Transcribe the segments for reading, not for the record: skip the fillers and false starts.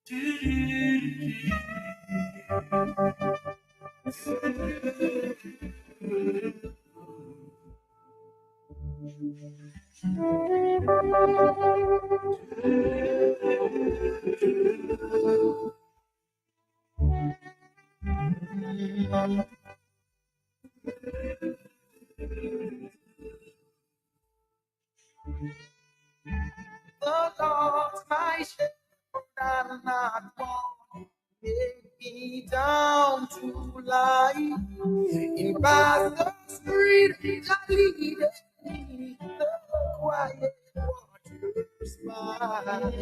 The Lord's my shepherd, and not want. Take me down to lie in pastures green. Lead me the quiet waters by.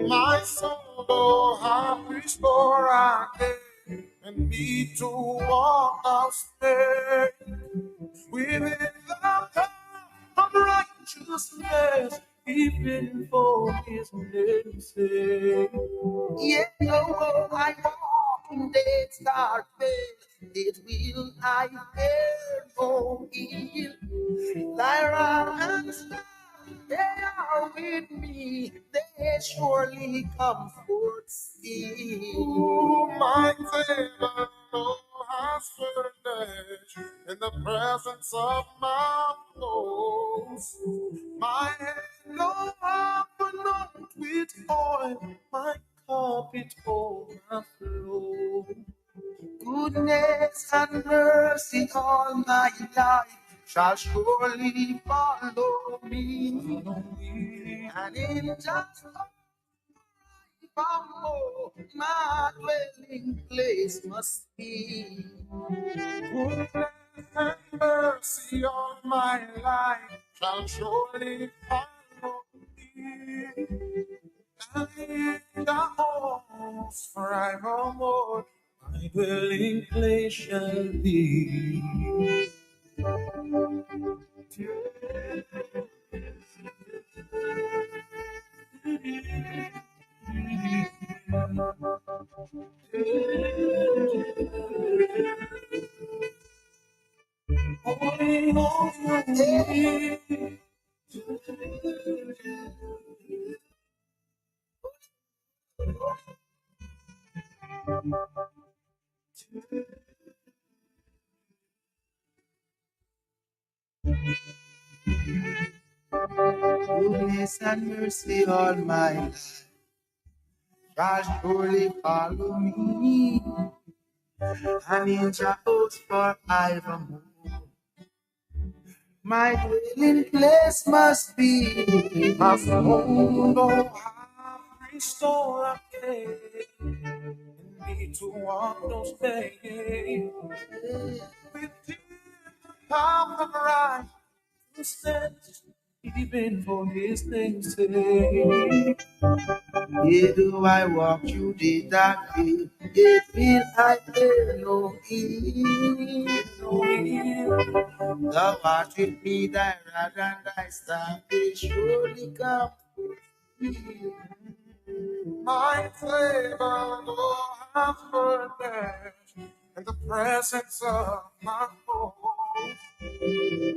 My soul, oh, how restore again, and me to walk out stay within the path of righteousness, even for his name's sake. Yet though I walk in death's dark vale, it will I fear no ill. Thy rod and staff, they are with me, they surely comfort me. My Savior, Lord, has furnished in the presence of my foes. My head, Lord, anoint with oil, my cup it overflow. Goodness and mercy all my life shall surely follow me, and in just forevermore my dwelling place must be. Goodness and mercy all my life shall surely follow me, and in the halls forevermore my dwelling place shall be. Goodness and mercy all my life shall surely follow me, and in Jehovah's forevermore my dwelling place must be. My soul, oh, have restore again, and me to walk those days within the path of righteousness, even for his name's sake. Yea, do I walk through the dark way, yet will I fear no evil. No evil. Thou art with me, thy rod and thy staff, they surely come with me. My favor, Lord, hath furnished in the presence of my foes.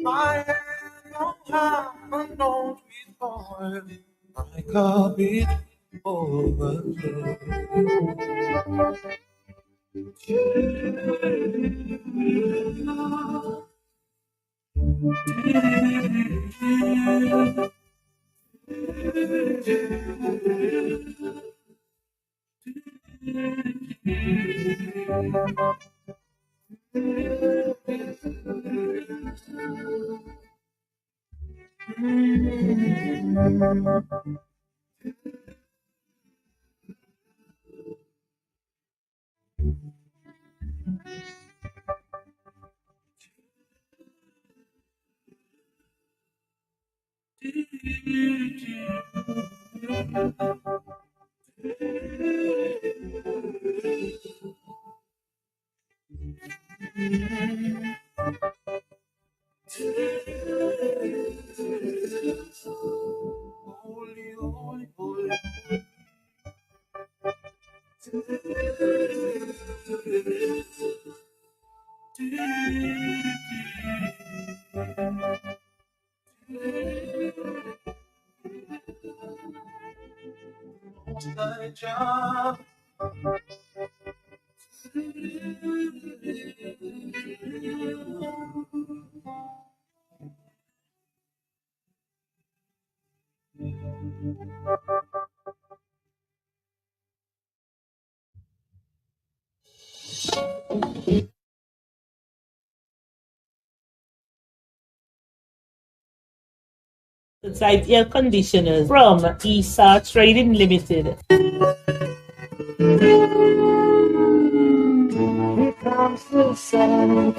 My hand on high, anointed with oil, my cup is overflow. Holy, holy, holy. my job. Inside air conditioners from ESA Trading Limited. Here comes the sun.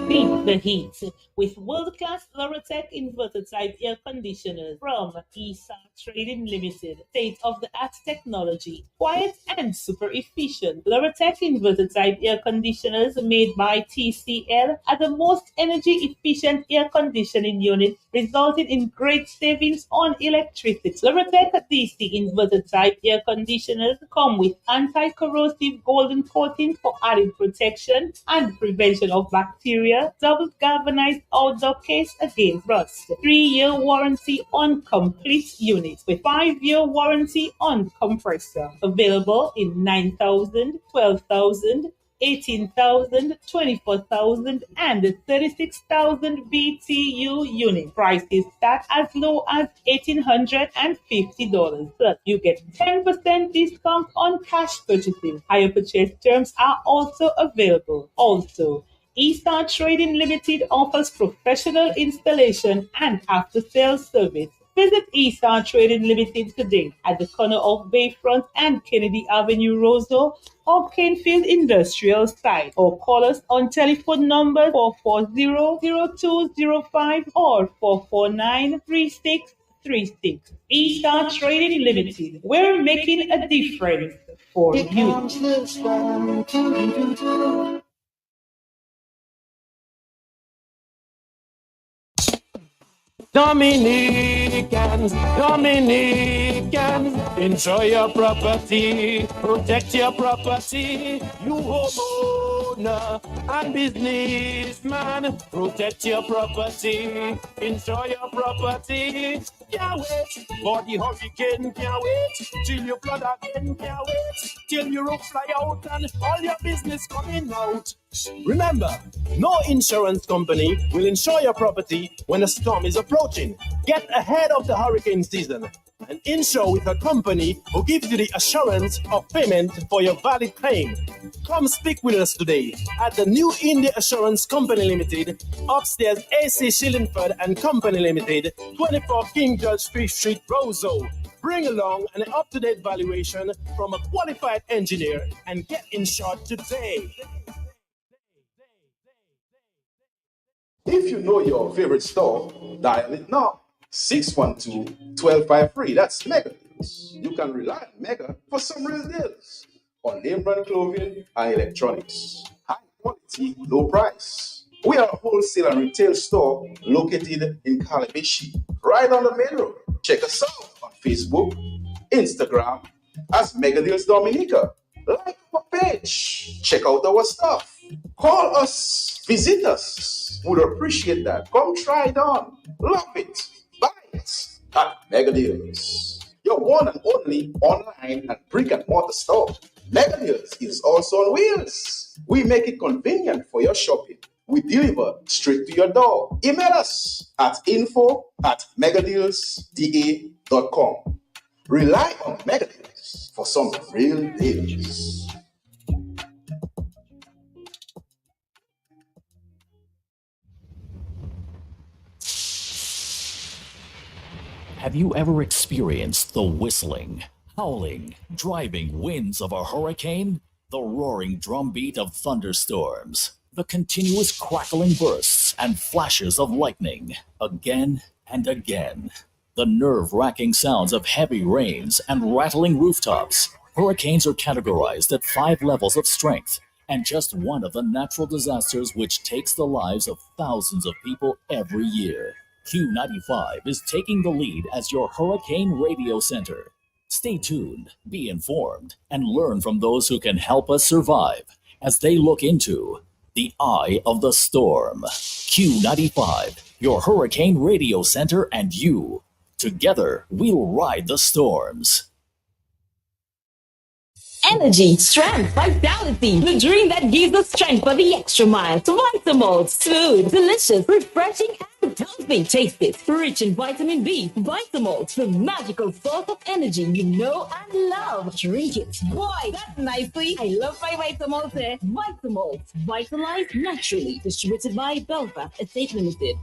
Beat the heat with world-class Lorotech inverter type air conditioners from ESA Trading Limited. State-of-the-art technology, quiet and super efficient. Lorotech inverter type air conditioners made by TCL are the most energy efficient air conditioning unit, resulting in great savings on electricity. Lorotech DC inverter type air conditioners come with anti-corrosive golden coating for added protection and prevention of bacteria, double galvanized outdoor case against rust, 3-year warranty on complete units with 5-year warranty on compressor. Available in 9,000, 12,000, 18,000, 24,000, and 36,000 BTU units. Prices start as low as $1,850. Plus, you get 10% discount on cash purchases. Higher purchase terms are also available. Also, eStar Trading Limited offers professional installation and after-sales service. Visit eStar Trading Limited today at the corner of Bayfront and Kennedy Avenue, Roseville, or Canefield Industrial Site, or call us on telephone number 440-0205 or 449-3636. eStar Trading Limited. We're making a difference for you. Dominicans, enjoy your property, protect your property. You homeowner and businessman, protect your property, enjoy your property. Can't wait for the hurricane, can't wait till you flood again, can't wait till your roof fly out and all your business coming out. Remember, no insurance company will insure your property when a storm is approaching. Get ahead of the hurricane season and insure with a company who gives you the assurance of payment for your valid claim. Come speak with us today at the New India Assurance Company Limited, upstairs AC Shillingford and Company Limited, 24 King George Street, Roseau. Bring along an up-to-date valuation from a qualified engineer and get insured today. If you know your favorite store, dial it now. 612-1253. That's Mega Deals. You can rely on Mega for some real deals on name brand clothing and electronics. High quality, low price. We are a wholesale and retail store located in Calabishi, right on the main road. Check us out on Facebook, Instagram as Mega Deals Dominica. Like our page. Check out our stuff. Call us. Visit us. Would appreciate that. Come try it on. Love it. Buy it at Mega Deals. Your one and only online and brick and mortar store. Mega Deals is also on wheels. We make it convenient for your shopping. We deliver straight to your door. Email us at info@megadealsda.com. Rely on Mega Deals for some real deals. Have you ever experienced the whistling, howling, driving winds of a hurricane? The roaring drumbeat of thunderstorms? The continuous crackling bursts and flashes of lightning? Again and again. The nerve-wracking sounds of heavy rains and rattling rooftops. Hurricanes are categorized at 5 levels of strength, and just one of the natural disasters which takes the lives of thousands of people every year. Q95 is taking the lead as your hurricane radio center. Stay tuned, be informed, and learn from those who can help us survive as they look into the eye of the storm. Q95, your hurricane radio center, and you. Together, we'll ride the storms. energy, strength, vitality. The dream that gives us strength for the extra mile. Vitamalt, smooth, delicious, refreshing, and healthy. Taste it. Rich in vitamin B. Vitamalt, the magical source of energy you know and love. Drink it. Boy, that's nicely. I love my Vitamalt. Vitamalt, vitalized naturally. Distributed by Belva Estate Limited.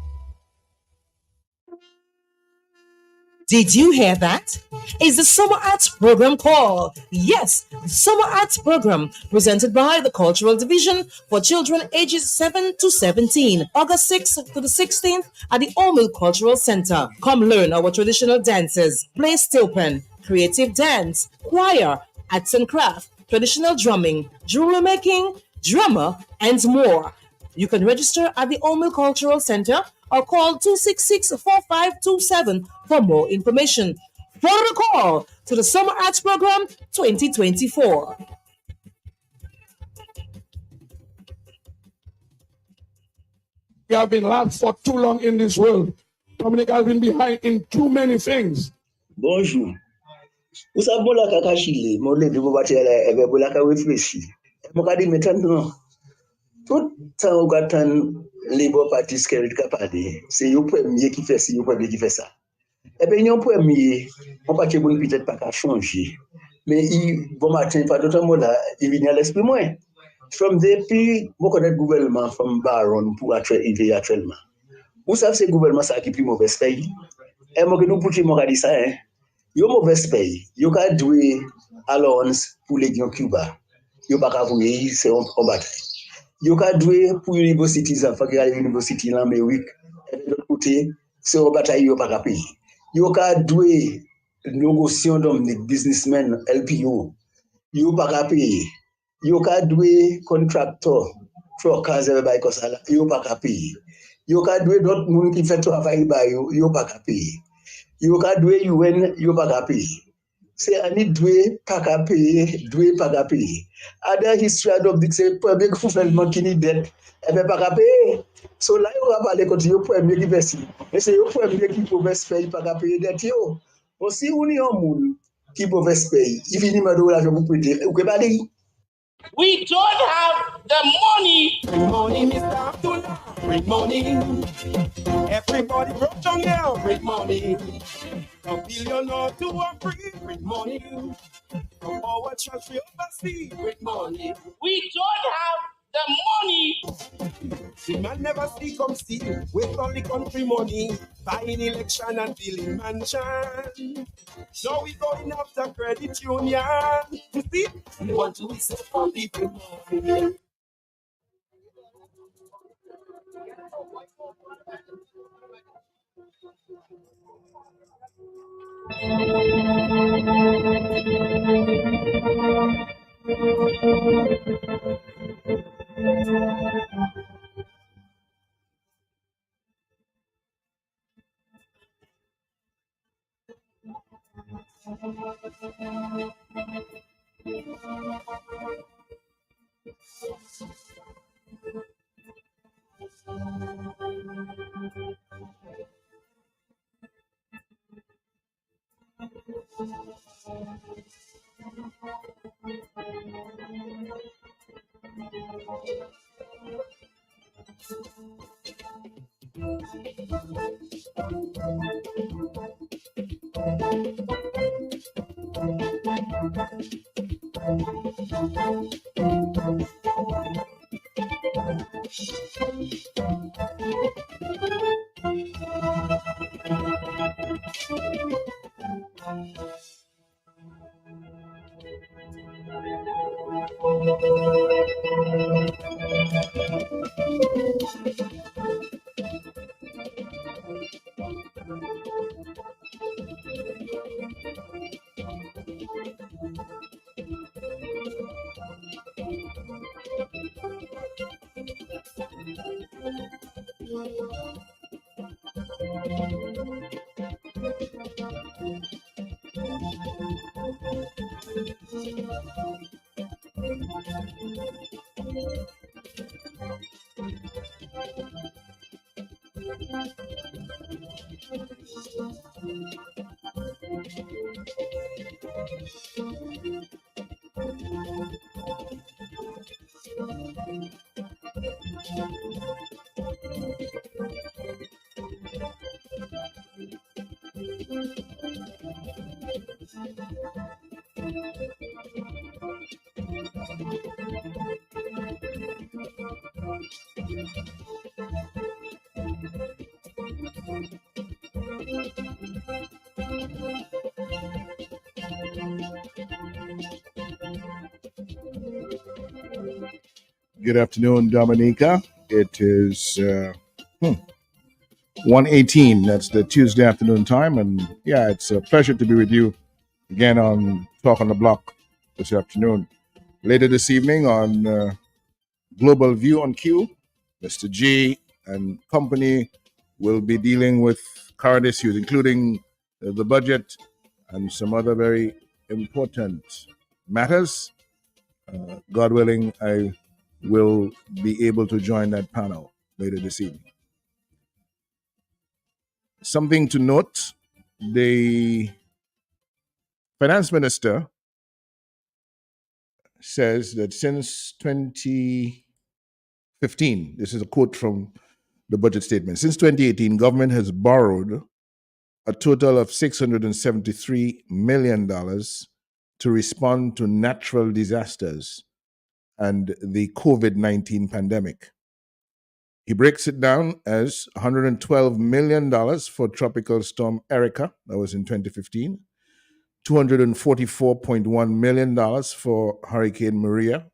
Did you hear that? It's the Summer Arts Program call. Yes, the Summer Arts Program presented by the Cultural Division for children ages 7 to 17, August 6th to the 16th at the Ormill Cultural Center. Come learn our traditional dances, play stillpen, creative dance, choir, arts and craft, traditional drumming, jewelry making, drummer, and more. You can register at the Ormill Cultural Center or call 266-4527 for more information. Follow the call to the Summer Arts Program 2024. We have been locked for too long in this world. Dominic has been behind in too many things. Bonjour. Vous savez, la kakachile, mon le de batela, ebe bola ka refreshi. Mo ka di maintenant. Tout temps au gatan Labour Party skerit kapade, c'est yo premier qui fait ci, yo premier qui fait ça. Eh bien, yon premier, on pas que bon peut-être pas qu'à changer. Mais il bon matin pas d'autre mot là, il vient à l'esprit moi. From depuis mon connaître gouvernement from Baron pour actuellement. Vous savez c'est gouvernement ça qui plus mauvais pays. Et moi que nous pour moi dit ça hein. Yo mauvais pays. Yo ka doué allowance pour les Cuba. Yo pas ka vouer c'est un bataille. Yo ka doué pour universities enfants qui à l'université l'Amérique. Et de l'autre côté, c'est un bataille yo pas ka payer. Yo ka doué négociation Dominique businessman LPO. Yo pas ka payer. Yo ka doué contractor truckers everybody comme ça yo pas ka payer. Yo ka doué d'autres monde qui fait travail ba yo pas ka payer. Yo ka doué UN yo pas ka payer. C'est ani doué pas ka payer, doué pas ka payer. Other history Dominique c'est premier gouvernement qui ni dette et ben pas ka payer. So là yo va parler quand yo premier qui fait mais c'est yo premier qui pouvait payer pas ka payer dette yo. Aussi on y un monde qui pouvait payer, il finit me donner l'argent pour payer. Ou que pas dire we don't have the money. Bring money, Mr. Abdullah. Bring money. Everybody broke down now. Bring money. From billionaire to a free. Bring money. From our church we oversee. Bring money. We don't have the money. The man never see come see. With only country money. Buying election and building mansion. Now we going after credit union. You see? We want to listen for people money. Good afternoon, Dominica. It is 1:18. That's the Tuesday afternoon time. And yeah, it's a pleasure to be with you again on Talk on the Block this afternoon. Later this evening on Global View on Q, Mr. G and company will be dealing with current issues, including the budget and some other very important matters. God willing, I will be able to join that panel later this evening. Something to note, the finance minister says that since 2015, this is a quote from the budget statement, since 2018, government has borrowed a total of $673 million to respond to natural disasters and the COVID-19 pandemic. He breaks it down as $112 million for Tropical Storm Erica, that was in 2015, $244.1 million for Hurricane Maria,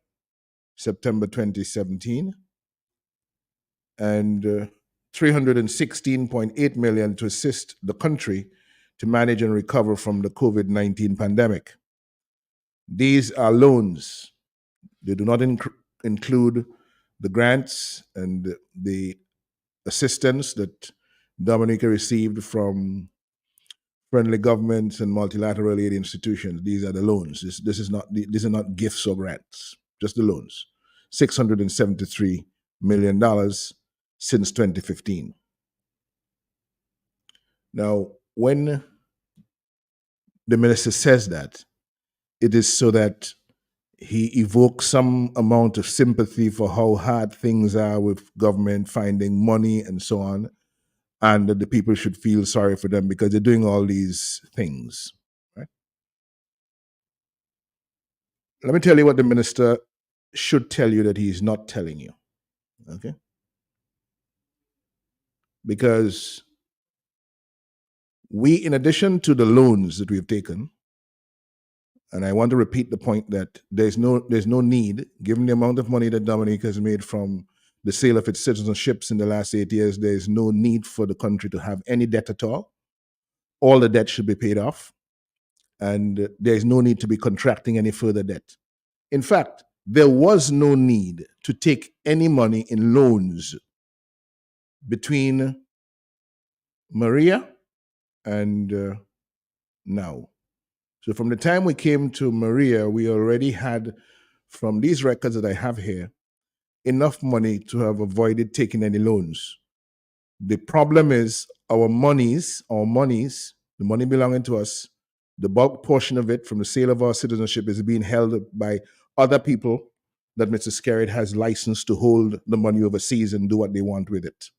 September 2017, and $316.8 million to assist the country to manage and recover from the COVID-19 pandemic. These are loans. They do not include the grants and the assistance that Dominica received from friendly governments and multilateral aid institutions. These are the loans. These are not gifts or grants, just the loans. $673 million since 2015. Now, when the minister says that, it is so that he evokes some amount of sympathy for how hard things are with government finding money and so on, and that the people should feel sorry for them because they're doing all these things. Right? Let me tell you what the minister should tell you that he's not telling you. Okay? Because we, in addition to the loans that we've taken, and I want to repeat the point that there's no need, given the amount of money that Dominica has made from the sale of its citizenships in the last 8 years, there's no need for the country to have any debt at all. All the debt should be paid off, and there's no need to be contracting any further debt. In fact, there was no need to take any money in loans between Maria and now. So from the time we came to Maria, we already had, from these records that I have here, enough money to have avoided taking any loans. The problem is our monies, the money belonging to us, the bulk portion of it from the sale of our citizenship is being held by other people that Mr. Skerritt has license to hold the money overseas and do what they want with it.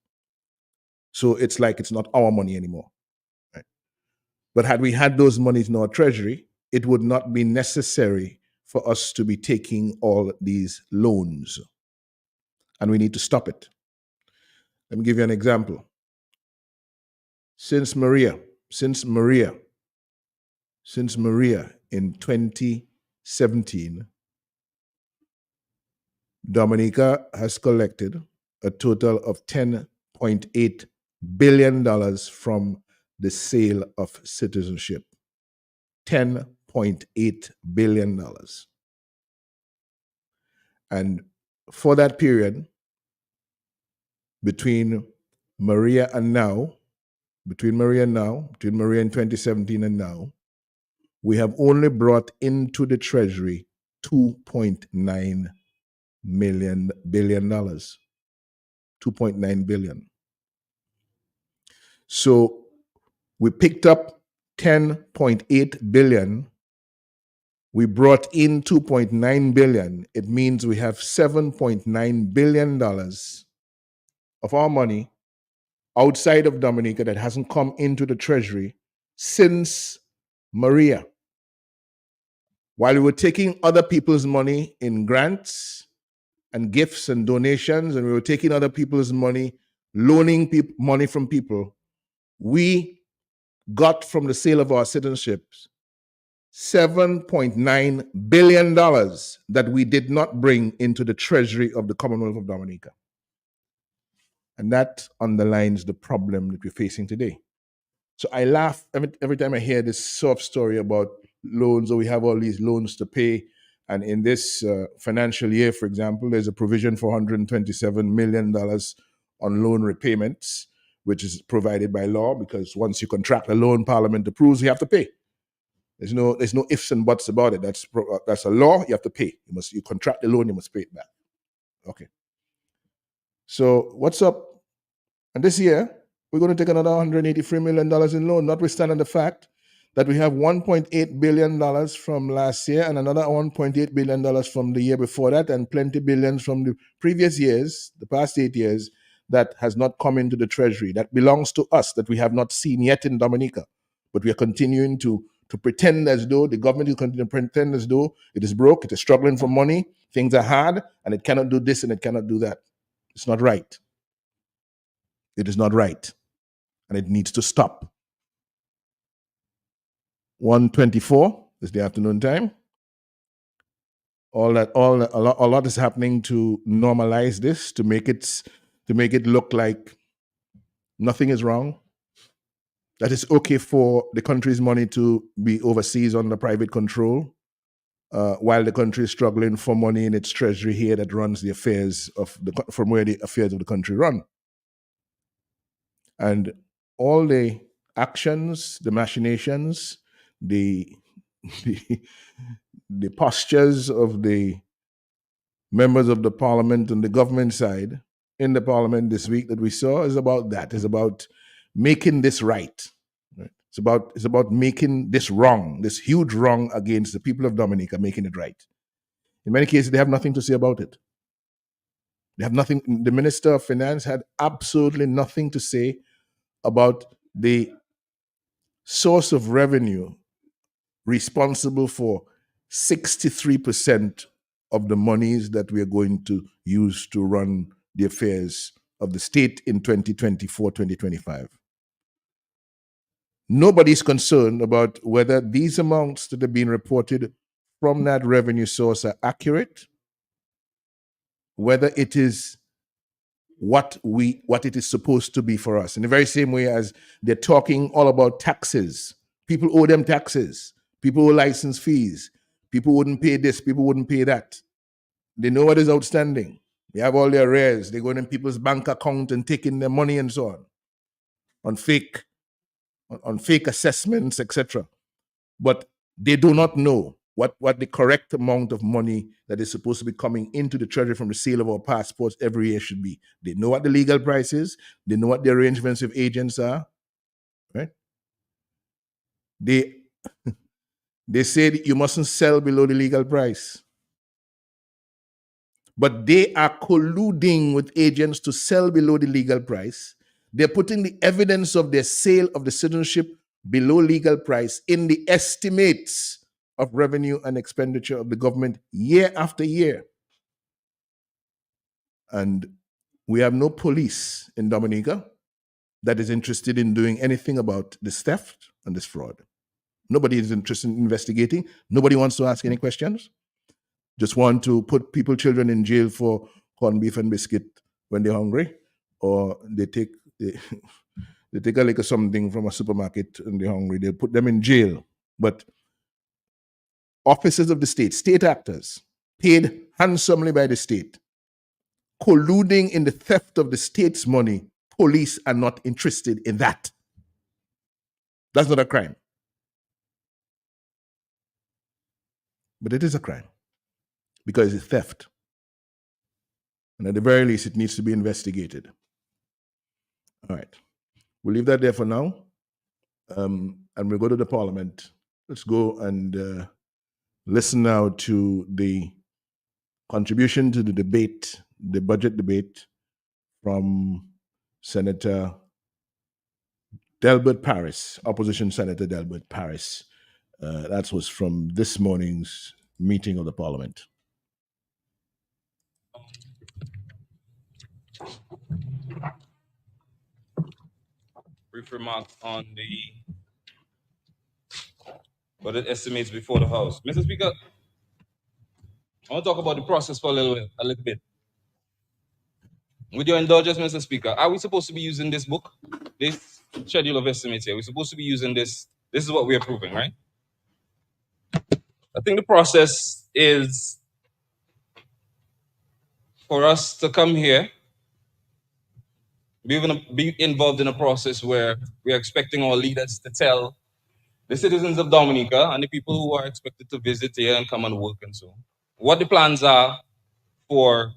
So it's like it's not our money anymore. Right? But had we had those monies in our treasury, it would not be necessary for us to be taking all these loans. And we need to stop it. Let me give you an example. Since Maria in 2017, Dominica has collected a total of $10.8 billion from the sale of citizenship. $10.8 billion. And for that period, between Maria in 2017 and now, we have only brought into the treasury $2.9 billion. $2.9 billion. So we picked up $10.8 billion We brought in 2.9 billion. It means we have $7.9 billion of our money outside of Dominica that hasn't come into the treasury since Maria. While we were taking other people's money in grants and gifts and donations, and we were taking other people's money, loaning money from people, we got from the sale of our citizenships $7.9 billion that we did not bring into the treasury of the Commonwealth of Dominica. And that underlines the problem that we're facing today. So I laugh every time I hear this soft story about loans, or we have all these loans to pay. And in this financial year, for example, there's a provision for $127 million on loan repayments, which is provided by law, because once you contract a loan, Parliament approves, you have to pay. There's no ifs and buts about it. That's a law. You have to pay. You contract the loan, you must pay it back. Okay. So what's up? And this year, we're going to take another $183 million in loan, notwithstanding the fact that we have $1.8 billion from last year and another $1.8 billion from the year before that, and plenty billions from the previous years, the past 8 years, that has not come into the treasury. That belongs to us, that we have not seen yet in Dominica. But we are continuing to pretend as though the government is continuing to pretend as though it is broke, it is struggling for money, things are hard, and it cannot do this and it cannot do that. It's not right. It is not right. And it needs to stop. 1:24 is the afternoon time. A lot is happening to normalize this, to make it look like nothing is wrong. That it's okay for the country's money to be overseas under private control, while the country is struggling for money in its treasury here that runs the affairs from where the affairs of the country run. And all the actions, the machinations, the postures of the members of the parliament and the government side in the parliament this week that we saw is about that. It's about making this right. It's about making this wrong, this huge wrong against the people of Dominica, making it right. In many cases, they have nothing to say about it. They have nothing. The Minister of Finance had absolutely nothing to say about the source of revenue responsible for 63% of the monies that we are going to use to run the affairs of the state in 2024-2025. Nobody's concerned about whether these amounts that are being reported from that revenue source are accurate, whether it is what it is supposed to be for us. In the very same way as they're talking all about taxes. People owe them taxes. People owe license fees. People wouldn't pay this. People wouldn't pay that. They know what is outstanding. They have all their arrears. They go in people's bank account and taking their money and so on fake assessments, etc. But they do not know what the correct amount of money that is supposed to be coming into the treasury from the sale of our passports every year should be. They know what the legal price is. They know what the arrangements with agents are, right? They say that you mustn't sell below the legal price. But they are colluding with agents to sell below the legal price. They're putting the evidence of their sale of the citizenship below legal price in the estimates of revenue and expenditure of the government year after year. And we have no police in Dominica that is interested in doing anything about this theft and this fraud. Nobody is interested in investigating. Nobody wants to ask any questions. Just want to put children in jail for corned beef and biscuit when they're hungry, or they take a lick of something from a supermarket and they're hungry. They put them in jail. But officers of the state actors, paid handsomely by the state, colluding in the theft of the state's money, police are not interested in that. That's not a crime. But it is a crime because it's theft. And at the very least, it needs to be investigated. All right. We'll leave that there for now. And we'll go to the parliament. Let's go and listen now to the contribution to the debate, the budget debate, from Senator Delbert Paris, Opposition Senator Delbert Paris. That was from this morning's meeting of the Parliament. Brief remarks on the budget estimates before the House. Mr. Speaker, I want to talk about the process for a little bit. With your indulgence, Mr. Speaker, are we supposed to be using this book, this schedule of estimates here? We're supposed to be using this. This is what we're approving, right? I think the process is for us to come here, be involved in a process where we are expecting our leaders to tell the citizens of Dominica and the people who are expected to visit here and come and work and so on, what the plans are for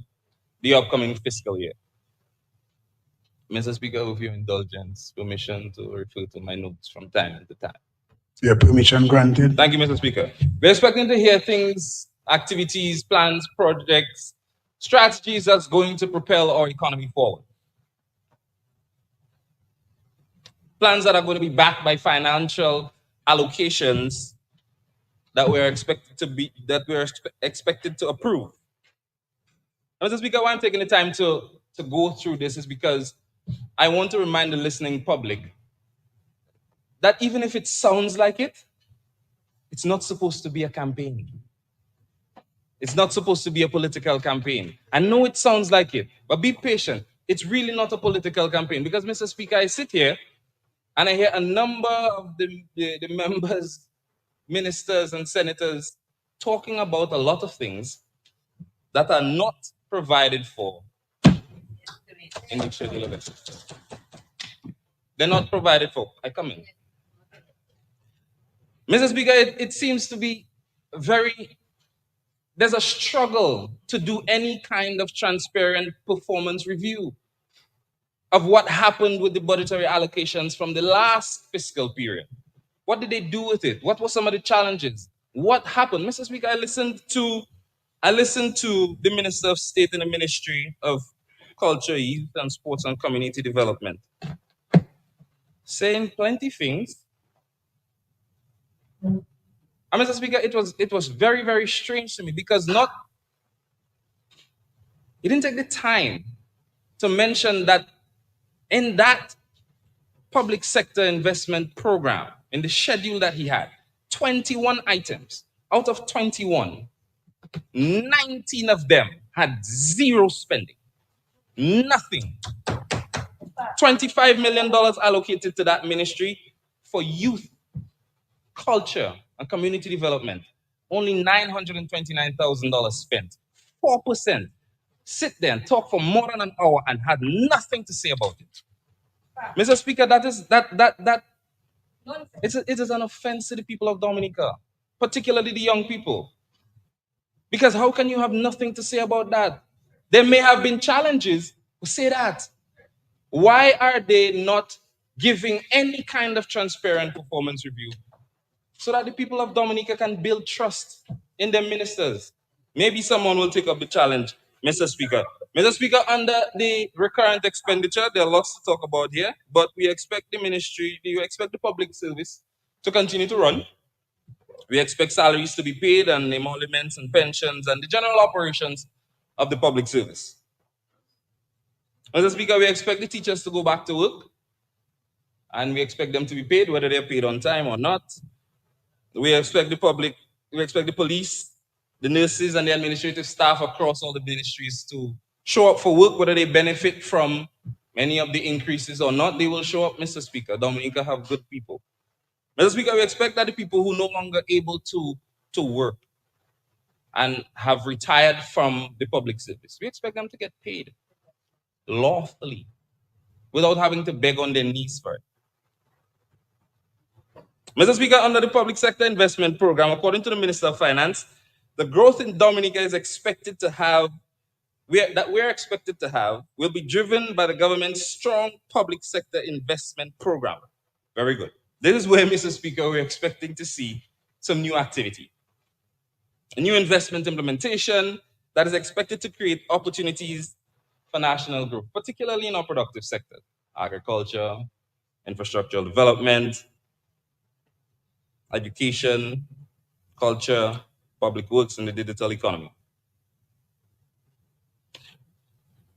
the upcoming fiscal year. Mr. Speaker, with your indulgence, permission to refer to my notes from time to time. Your permission granted. Thank you, Mr. Speaker. We're expecting to hear things, activities, plans, projects, strategies that's going to propel our economy forward. Plans that are going to be backed by financial allocations that we're expected to approve. Mr. Speaker, why I'm taking the time to go through this is because I want to remind the listening public that even if it sounds like it, it's not supposed to be a campaign. It's not supposed to be a political campaign. I know it sounds like it, but be patient. It's really not a political campaign because, Mr. Speaker, I sit here and I hear a number of the members, ministers and senators talking about a lot of things that are not provided for in the schedule of estimates. They're not provided for. I come in. Mr. Speaker, it seems to be there's a struggle to do any kind of transparent performance review of what happened with the budgetary allocations from the last fiscal period. What did they do with it? What were some of the challenges? What happened? Mr. Speaker, I listened to the Minister of State in the Ministry of Culture, Youth and Sports and Community Development saying plenty things. And Mr. Speaker, it was very, very strange to me because he didn't take the time to mention that in that public sector investment program, in the schedule that he had, 21 items. Out of 21, 19 of them had zero spending. Nothing. $25 million allocated to that ministry for youth, culture, and community development. Only $929,000 spent. 4%. Sit there and talk for more than an hour and had nothing to say about it. Mr. Speaker, it is an offense to the people of Dominica, particularly the young people. Because how can you have nothing to say about that? There may have been challenges, but say that. Why are they not giving any kind of transparent performance review so that the people of Dominica can build trust in their ministers? Maybe someone will take up the challenge, Mr. Speaker. Mr. Speaker, under the recurrent expenditure, there are lots to talk about here, but we expect the ministry, we expect the public service to continue to run. We expect salaries to be paid and emoluments and pensions and the general operations of the public service. Mr. Speaker, we expect the teachers to go back to work and we expect them to be paid, whether they're paid on time or not. We expect the police, the nurses and the administrative staff across all the ministries to show up for work, whether they benefit from any of the increases or not. They will show up, Mr. Speaker. Dominica have good people. Mr. Speaker, we expect that the people who are no longer able to work and have retired from the public service, we expect them to get paid lawfully without having to beg on their knees for it. Mr. Speaker, under the public sector investment program, according to the Minister of Finance, the growth in Dominica is expected to have, will be driven by the government's strong public sector investment program. Very good. This is where, Mr. Speaker, we're expecting to see some new activity. A new investment implementation that is expected to create opportunities for national growth, particularly in our productive sectors, agriculture, infrastructural development, education, culture, public works, and the digital economy.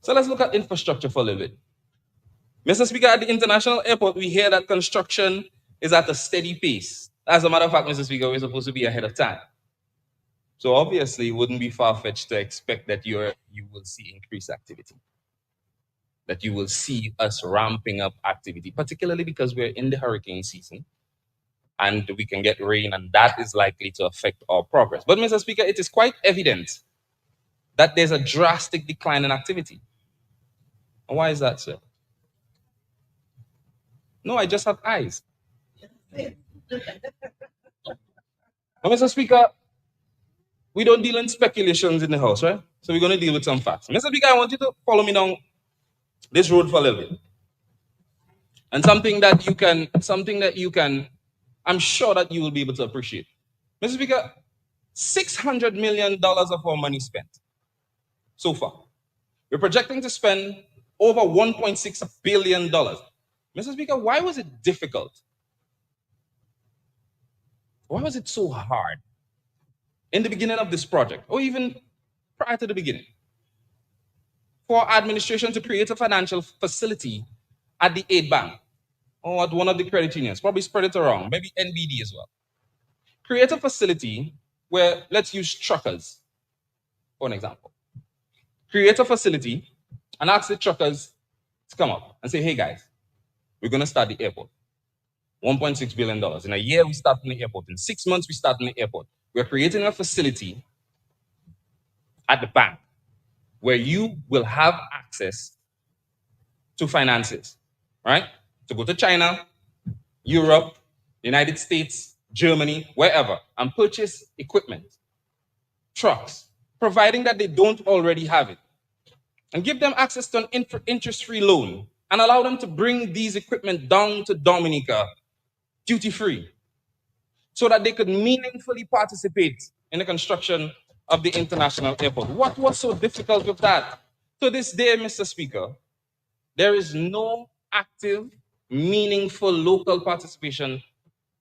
So let's look at infrastructure for a little bit. Mr. Speaker, at the international airport, we hear that construction is at a steady pace. As a matter of fact, Mr. Speaker, we're supposed to be ahead of time. So obviously, it wouldn't be far-fetched to expect that you will see increased activity, that you will see us ramping up activity, particularly because we're in the hurricane season and we can get rain, and that is likely to affect our progress. But Mr. Speaker, it is quite evident that there's a drastic decline in activity. And why is that, sir? No, I just have eyes. But Mr. Speaker, we don't deal in speculations in the house, right? So we're going to deal with some facts. Mr. Speaker, I want you to follow me down this road for a little bit. And something that you can, I'm sure that you will be able to appreciate. Mr. Speaker, $600 million of our money spent so far. We're projecting to spend over $1.6 billion. Mr. Speaker, why was it difficult? Why was it so hard in the beginning of this project, or even prior to the beginning, for administration to create a financial facility at the aid bank or at one of the credit unions? Probably spread it around, maybe NBD as well. Create a facility where, let's use truckers for an example. Create a facility and ask the truckers to come up and say, hey guys, we're going to start the airport. $1.6 billion. In a year, we start in the airport. In 6 months, we start in the airport. We're creating a facility at the bank where you will have access to finances, right? To go to China, Europe, United States, Germany, wherever, and purchase equipment, trucks, providing that they don't already have it. And give them access to an interest-free loan and allow them to bring these equipment down to Dominica duty-free so that they could meaningfully participate in the construction of the international airport. What was so difficult with that? To this day, Mr. Speaker, there is no active, meaningful local participation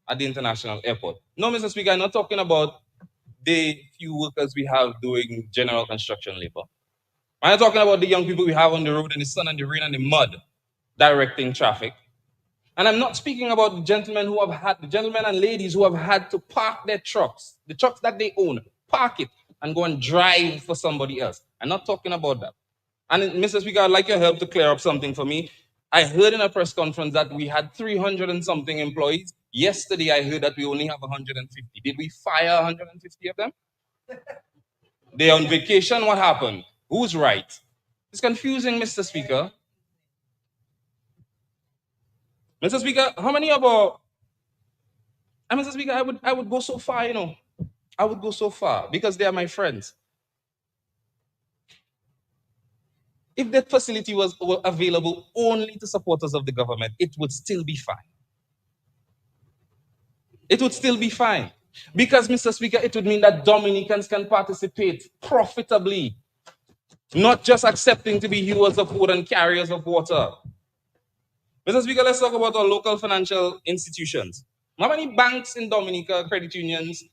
at the international airport. No, Mr. Speaker, I'm not talking about the few workers we have doing general construction labor. I'm not talking about the young people we have on the road in the sun and the rain and the mud directing traffic. And I'm not speaking about the gentlemen and ladies who have had to park their trucks, the trucks that they own, park it and go and drive for somebody else. I'm not talking about that. And Mr. Speaker, I'd like your help to clear up something for me. I heard in a press conference that we had 300 and something employees. Yesterday, I heard that we only have 150. Did we fire 150 of them? They're on vacation. What happened? Who's right? It's confusing, Mr. Speaker. Mr. Speaker, how many of our... And Mr. Speaker, I would go so far, I would go so far because they are my friends. If that facility was available only to supporters of the government, it would still be fine. It would still be fine. Because, Mr. Speaker, it would mean that Dominicans can participate profitably, not just accepting to be hewers of wood and carriers of water. Mr. Speaker, let's talk about our local financial institutions. How many banks in Dominica, credit unions,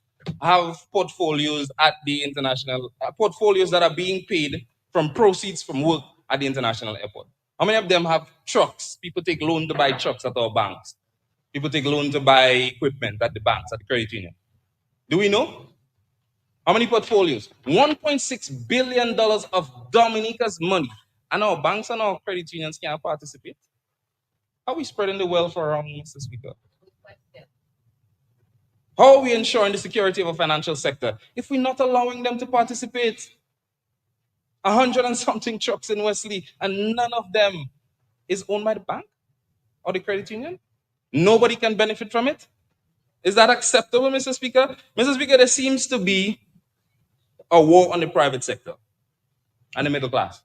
have portfolios at the international, portfolios that are being paid from proceeds from work at the international airport? How many of them have trucks? People take loan to buy trucks at our banks. People take loan to buy equipment at the banks, at the credit union. Do we know? How many portfolios? $1.6 billion of Dominica's money. And our banks and our credit unions can't participate. How are we spreading the wealth around, Mr. Speaker? How are we ensuring the security of a financial sector if we're not allowing them to participate? 100 and something trucks in Wesley, and none of them is owned by the bank or the credit union? Nobody can benefit from it? Is that acceptable, Mr. Speaker? Mr. Speaker, there seems to be a war on the private sector and the middle class.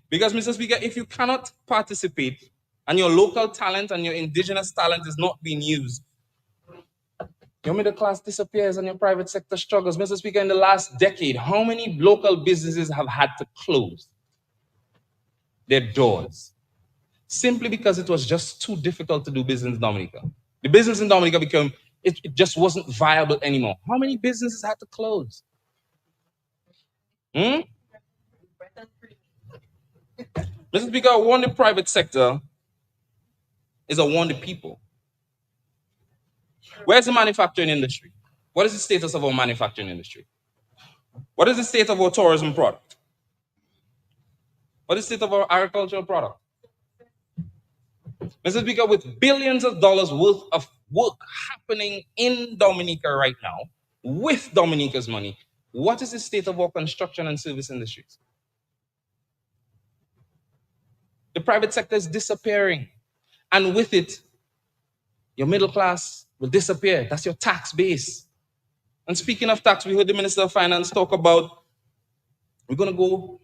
Because, Mr. Speaker, if you cannot participate and your local talent and your indigenous talent is not being used, Your middle class disappears and your private sector struggles. Mr. Speaker, in the last decade, how many local businesses have had to close their doors simply because it was just too difficult to do business in Dominica? The business in Dominica became, it just wasn't viable anymore. How many businesses had to close? Mr. Speaker, I warn the private sector is I warn the people. Where's the manufacturing industry? What is the status of our manufacturing industry? What is the state of our tourism product? What is the state of our agricultural product? Mr. Speaker, with billions of dollars worth of work happening in Dominica right now, with Dominica's money, what is the state of our construction and service industries? The private sector is disappearing. And with it, your middle class will disappear. That's your tax base. And speaking of tax, we heard the Minister of Finance talk about, we're going to go.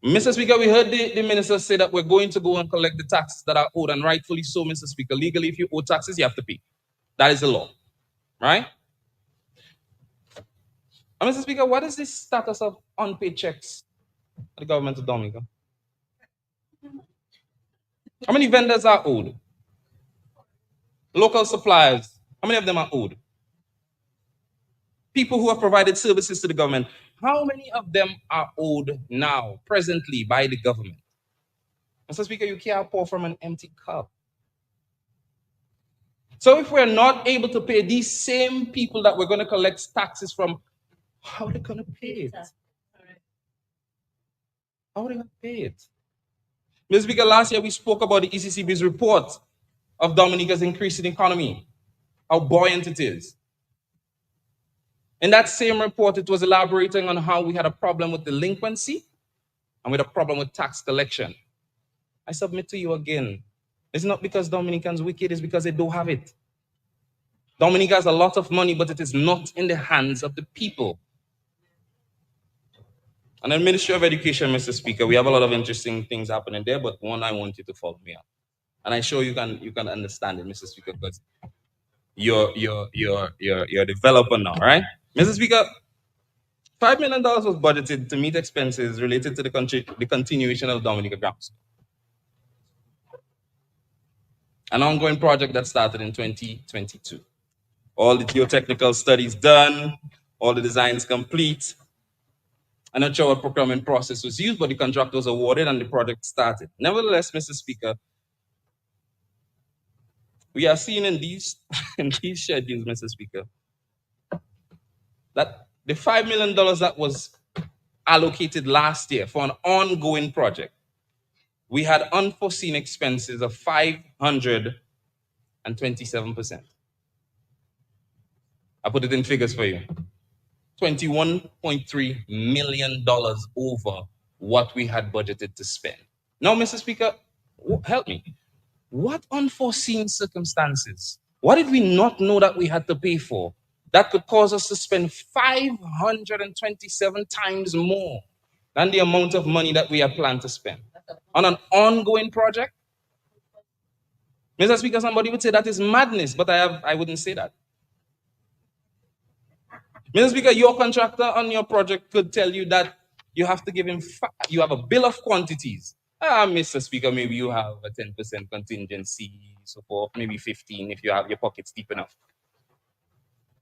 Mr. Speaker, we heard the minister say that we're going to go and collect the taxes that are owed, and rightfully so, Mr. Speaker. Legally, if you owe taxes, you have to pay. That is the law, right? And Mr. Speaker, what is the status of unpaid checks at the government of Dominica? How many vendors are owed? Local suppliers, how many of them are owed? People who have provided services to the government, how many of them are owed now, presently, by the government? Mr. Speaker, you can't pour from an empty cup. So if we're not able to pay these same people that we're going to collect taxes from, how are they going to pay it? How are they going to pay it? Mr. Speaker, last year we spoke about the ECCB's report of Dominica's increasing economy, how buoyant it is. In that same report, it was elaborating on how we had a problem with delinquency and with a problem with tax collection. I submit to you again, it's not because Dominicans wicked, it's because they don't have it. Dominica has a lot of money, but it is not in the hands of the people. And the Ministry of Education, Mr. Speaker, we have a lot of interesting things happening there, but one I want you to follow me up. And I'm sure you can understand it, Mr. Speaker, because you're a developer now, right? Mr. Speaker, $5 million was budgeted to meet expenses related to the continuation of Dominica Grammar School. An ongoing project that started in 2022. All the geotechnical studies done, all the designs complete. I'm not sure what procurement process was used, but the contract was awarded and the project started. Nevertheless, Mr. Speaker, we are seeing in these schedules, Mr. Speaker, that the $5 million that was allocated last year for an ongoing project, we had unforeseen expenses of 527%. I put it in figures for you. $21.3 million over what we had budgeted to spend. Now, Mr. Speaker, help me. What unforeseen circumstances? What did we not know that we had to pay for that could cause us to spend 527 times more than the amount of money that we had planned to spend on an ongoing project? Mr. Speaker, somebody would say that is madness, but I wouldn't say that. Mr. Speaker, your contractor on your project could tell you that you have to give him, you have a bill of quantities. Mr. Speaker, maybe you have a 10% contingency, so forth, maybe 15 if you have your pockets deep enough.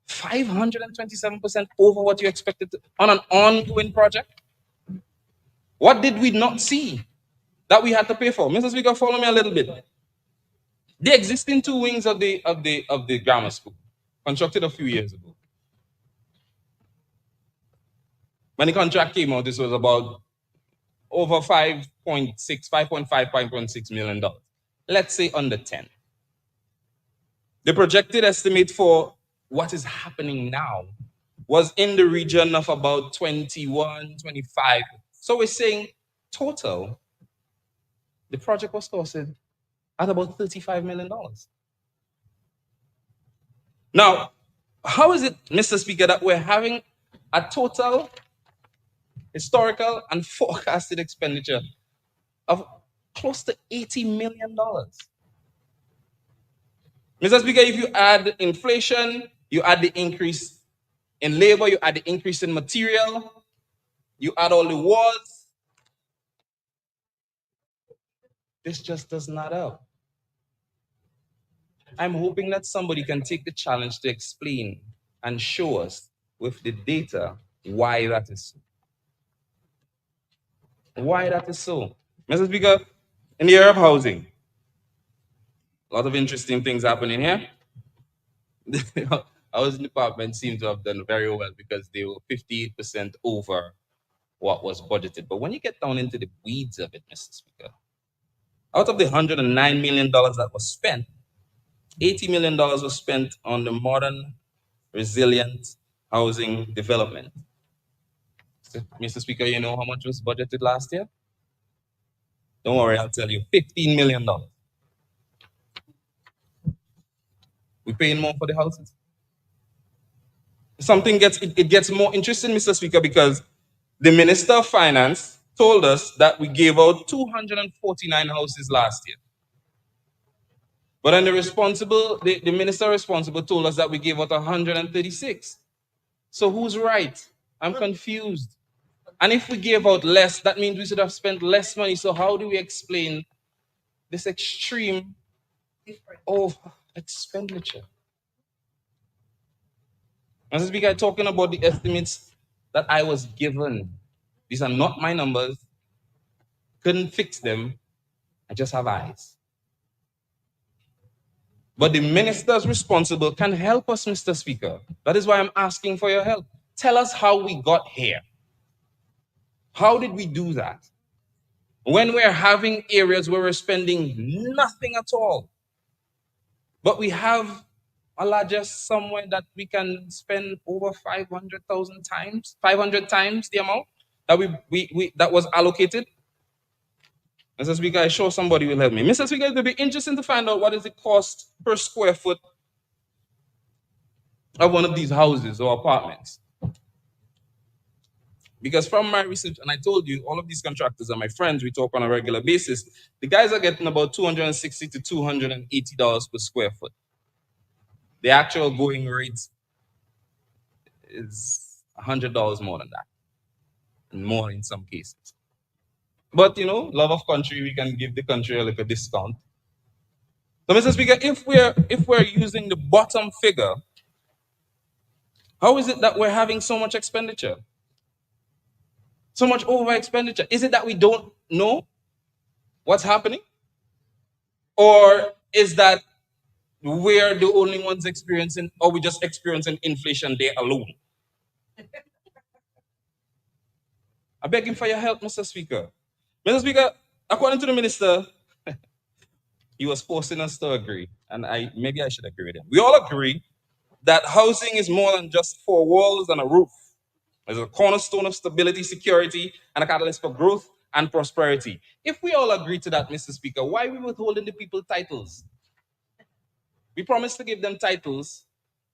527% over what you expected on an ongoing project? What did we not see that we had to pay for? Mr. Speaker, follow me a little bit. The existing two wings of the grammar school, constructed a few years ago. When the contract came out, this was about over 5.6 million dollars. Let's say under 10. The projected estimate for what is happening now was in the region of about 21, 25. So we're saying total, the project was costed at about $35 million. Now, how is it, Mr. Speaker, that we're having a total historical and forecasted expenditure of close to $80 million? Mr. Speaker, if you add inflation, you add the increase in labor, you add the increase in material, you add all the wars, this just does not help. I'm hoping that somebody can take the challenge to explain and show us with the data why that is so. Why that is so. Mr. Speaker, in the area of housing, a lot of interesting things happening here. The housing department seemed to have done very well because they were 58% over what was budgeted. But when you get down into the weeds of it, Mr. Speaker, out of the $109 million that was spent, $80 million was spent on the modern, resilient housing development. Mr. Speaker, you know how much was budgeted last year? Don't worry, I'll tell you, $15 million. We're paying more for the houses. It gets more interesting, Mr. Speaker, because the Minister of Finance told us that we gave out 249 houses last year. But then the minister responsible told us that we gave out 136. So who's right? I'm confused. And if we gave out less, that means we should have spent less money. So how do we explain this extreme expenditure? Mr. Speaker, talking about the estimates that I was given. These are not my numbers. Couldn't fix them. I just have eyes. But the ministers responsible can help us, Mr. Speaker. That is why I'm asking for your help. Tell us how we got here. How did we do that? When we're having areas where we're spending nothing at all, but we have a larger somewhere that we can spend over 500 times the amount that was allocated. Mr. Speaker, I'm sure somebody will help me. Mr. Speaker, it will be interesting to find out what is the cost per square foot of one of these houses or apartments. Because from my research, and I told you, all of these contractors are my friends, we talk on a regular basis, the guys are getting about $260 to $280 per square foot. The actual going rate is $100 more than that, and more in some cases. But, you know, love of country, we can give the country a little discount. So, Mr. Speaker, if we're using the bottom figure, how is it that we're having so much expenditure? So much over expenditure? Is it that we don't know what's happening? Or is that we're the only ones experiencing, or we just experiencing inflation there alone? I'm begging for your help, Mr. Speaker. Mr. Speaker, according to the minister, he was forcing us to agree, and maybe I should agree with him. We all agree that housing is more than just four walls and a roof. It's a cornerstone of stability, security, and a catalyst for growth and prosperity. If we all agree to that, Mr. Speaker, why are we withholding the people titles? We promised to give them titles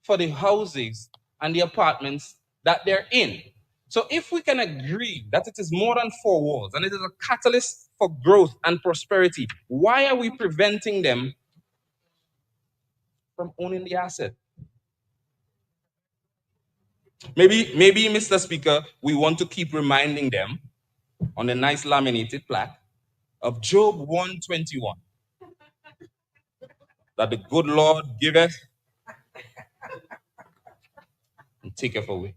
for the houses and the apartments that they're in. So if we can agree that it is more than four walls and it is a catalyst for growth and prosperity, why are we preventing them from owning the asset? Maybe, Mr. Speaker, we want to keep reminding them on the nice laminated plaque of Job 1:21, that the good Lord giveth and taketh away.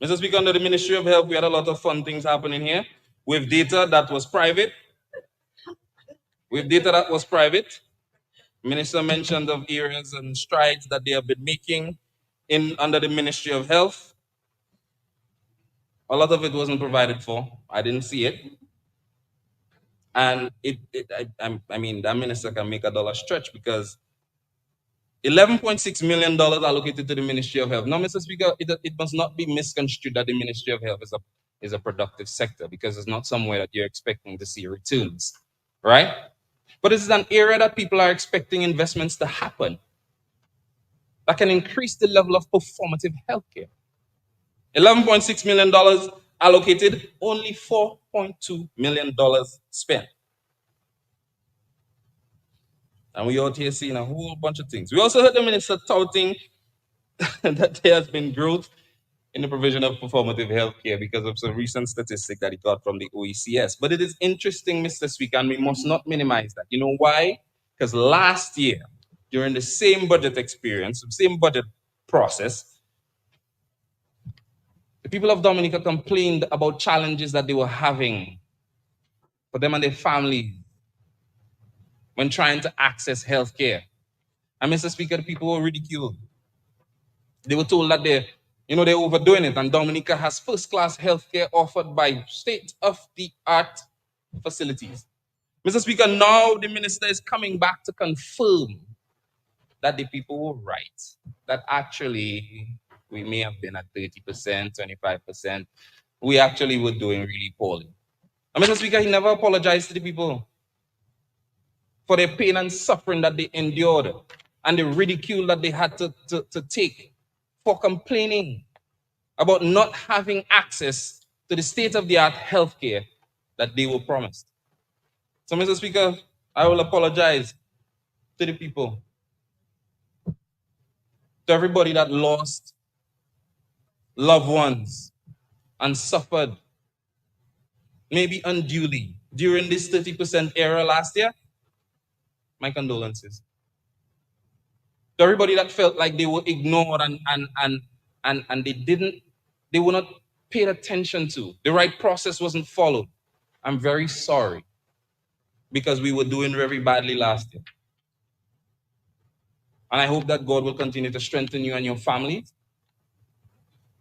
Mr. Speaker, under the Ministry of Health, we had a lot of fun things happening here with data that was private. Minister mentioned of areas and strides that they have been making under the Ministry of Health. A lot of it wasn't provided for. I didn't see it. And I mean, that minister can make a dollar stretch, because $11.6 million allocated to the Ministry of Health. Now, Mr. Speaker, it must not be misconstrued that the Ministry of Health is a productive sector, because it's not somewhere that you're expecting to see returns, right? But this is an area that people are expecting investments to happen that can increase the level of performative healthcare. $11.6 million allocated, only $4.2 million spent. And we out here seeing a whole bunch of things. We also heard the minister touting that there has been growth in the provision of performative healthcare because of some recent statistic that he got from the OECS. But it is interesting, Mr. Speaker, and we must not minimize that. You know why? Because last year, during the same budget experience, the same budget process, the people of Dominica complained about challenges that they were having for them and their families when trying to access healthcare. And Mr. Speaker, the people were ridiculed. They were told that they're overdoing it, and Dominica has first-class healthcare offered by state-of-the-art facilities. Mr. Speaker, now the minister is coming back to confirm that the people were right, that actually we may have been at 30%, 25%. We actually were doing really poorly. And Mr. Speaker, he never apologized to the people for their pain and suffering that they endured and the ridicule that they had to take for complaining about not having access to the state-of-the-art healthcare that they were promised. So, Mr. Speaker, I will apologize to the people, to everybody that lost loved ones and suffered, maybe unduly, during this 30% era last year. My condolences. To everybody that felt like they were ignored and they were not paid attention to, the right process wasn't followed. I'm very sorry, because we were doing very badly last year. And I hope that God will continue to strengthen you and your families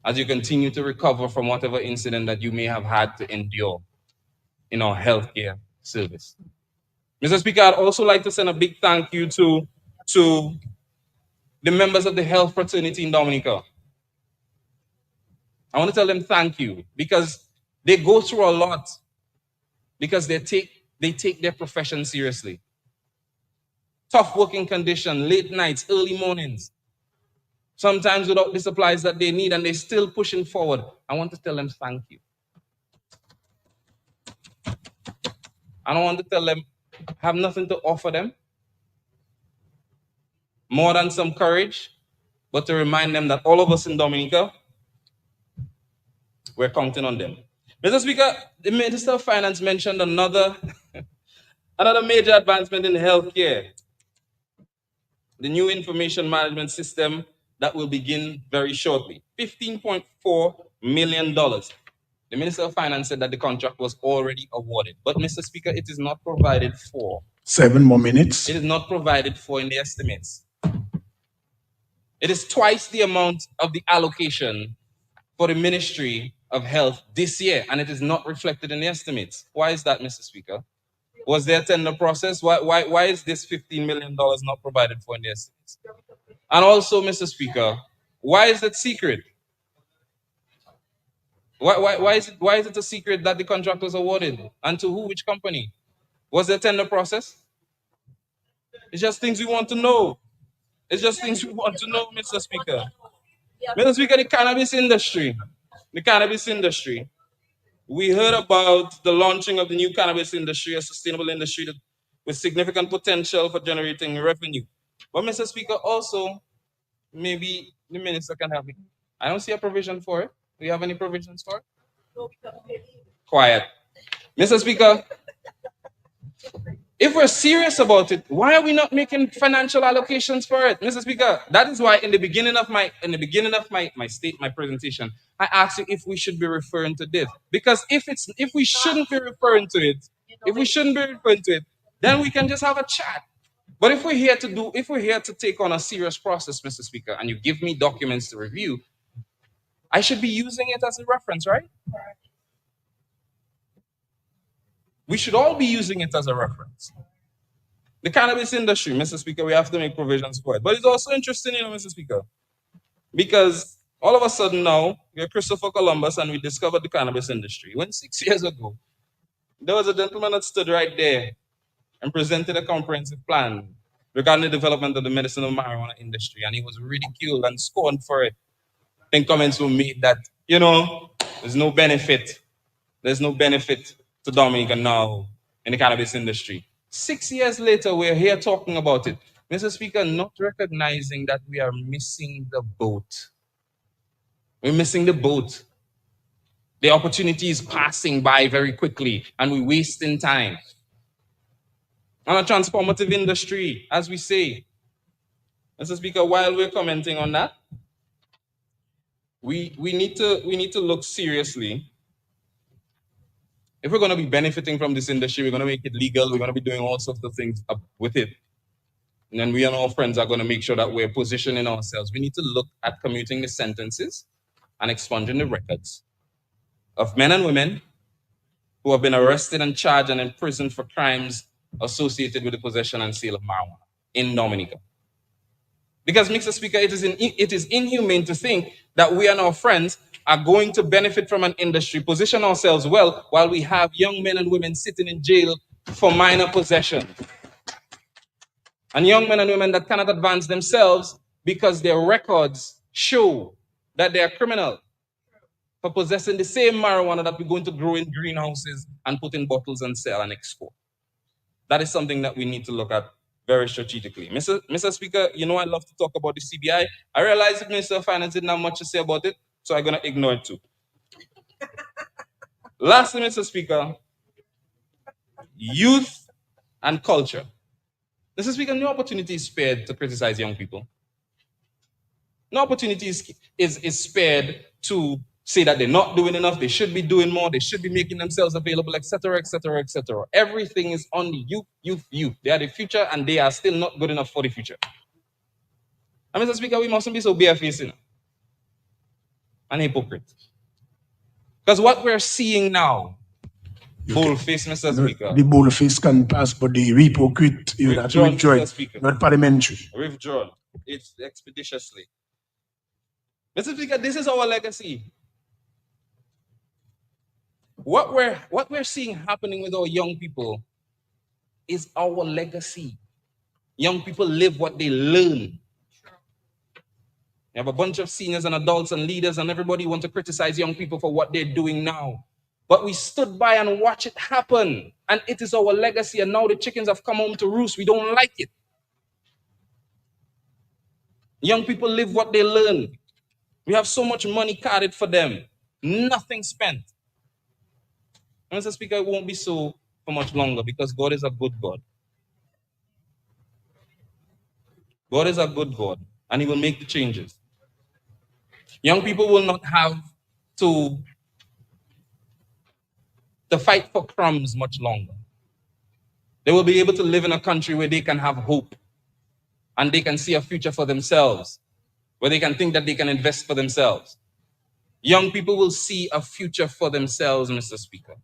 as you continue to recover from whatever incident that you may have had to endure in our healthcare service. Mr. Speaker, I'd also like to send a big thank you to the members of the health fraternity in Dominica. I want to tell them thank you, because they go through a lot, because they take their profession seriously. Tough working condition, late nights, early mornings, sometimes without the supplies that they need, and they're still pushing forward. I want to tell them thank you. I don't want to tell them I have nothing to offer them more than some courage, but to remind them that all of us in Dominica, we're counting on them. Mr. Speaker, the Minister of Finance mentioned another major advancement in healthcare, the new information management system that will begin very shortly, $15.4 million. The Minister of Finance said that the contract was already awarded. But, Mr. Speaker, it is not provided for. 7 more minutes. It is not provided for in the estimates. It is twice the amount of the allocation for the Ministry of Health this year, and it is not reflected in the estimates. Why is that, Mr. Speaker? Was there a tender process? Why is this $15 million not provided for in the estimates? And also, Mr. Speaker, why is it secret? Why is it a secret that the contract was awarded? And to who, which company? Was there a tender process? It's just things we want to know. It's just things we want to know, Mr. Speaker. Mr. Speaker, the cannabis industry. We heard about the launching of the new cannabis industry, a sustainable industry with significant potential for generating revenue. But, Mr. Speaker, also, maybe the minister can help me. I don't see a provision for it. Do you have any provisions for it? Quiet. Mr. Speaker, if we're serious about it, why are we not making financial allocations for it? Mr. Speaker, that is why in the beginning of my presentation, I asked you if we should be referring to this. Because if we shouldn't be referring to it, then we can just have a chat. But if we're here to take on a serious process, Mr. Speaker, and you give me documents to review, I should be using it as a reference, right? We should all be using it as a reference. The cannabis industry, Mr. Speaker, we have to make provisions for it. But it's also interesting, Mr. Speaker, because all of a sudden now, we're Christopher Columbus and we discovered the cannabis industry. When 6 years ago, there was a gentleman that stood right there and presented a comprehensive plan regarding the development of the medicinal marijuana industry, and he was ridiculed and scorned for it. I think comments were made that, there's no benefit to Dominica now in the cannabis industry. 6 years later, we're here talking about it. Mr. Speaker, not recognizing that we are missing the boat. We're missing the boat. The opportunity is passing by very quickly, and we're wasting time. On a transformative industry, as we say. Mr. Speaker, while we're commenting on that, we need to look seriously. If we're going to be benefiting from this industry, we're going to make it legal, we're going to be doing all sorts of things up with it. And then we and our friends are going to make sure that we're positioning ourselves. We need to look at commuting the sentences and expunging the records of men and women who have been arrested and charged and imprisoned for crimes associated with the possession and sale of marijuana in Dominica. Because, Mr. Speaker, it is inhumane to think that we and our friends are going to benefit from an industry, position ourselves well, while we have young men and women sitting in jail for minor possession. And young men and women that cannot advance themselves because their records show that they are criminal for possessing the same marijuana that we're going to grow in greenhouses and put in bottles and sell and export. That is something that we need to look at very strategically. Mr. Speaker, you know I love to talk about the CBI. I realize the Minister of Finance didn't have much to say about it, so I'm going to ignore it too. Lastly, Mr. Speaker, youth and culture. Mr. Speaker, no opportunity is spared to criticize young people. No opportunity is spared to say that they're not doing enough, they should be doing more, they should be making themselves available, etc., etc., etc. Everything is on the youth. They are the future, and they are still not good enough for the future. And Mr. Speaker, we mustn't be so barefaced and hypocrite. Because what we're seeing now, bold-faced, Mr. Speaker. The bold-face can pass, but the hypocrite, you have to withdraw it. Not parliamentary. Withdrawn. It's expeditiously. Mr. Speaker, this is our legacy. What we're seeing happening with our young people is our legacy. Young people live what they learn. You have a bunch of seniors and adults and leaders, and everybody want to criticize young people for what they're doing now. But we stood by and watched it happen. And it is our legacy. And now the chickens have come home to roost. We don't like it. Young people live what they learn. We have so much money carded for them. Nothing spent. Mr. Speaker, it won't be so for much longer, because God is a good God. God is a good God, and He will make the changes. Young people will not have to fight for crumbs much longer. They will be able to live in a country where they can have hope, and they can see a future for themselves, where they can think that they can invest for themselves. Young people will see a future for themselves, Mr. Speaker.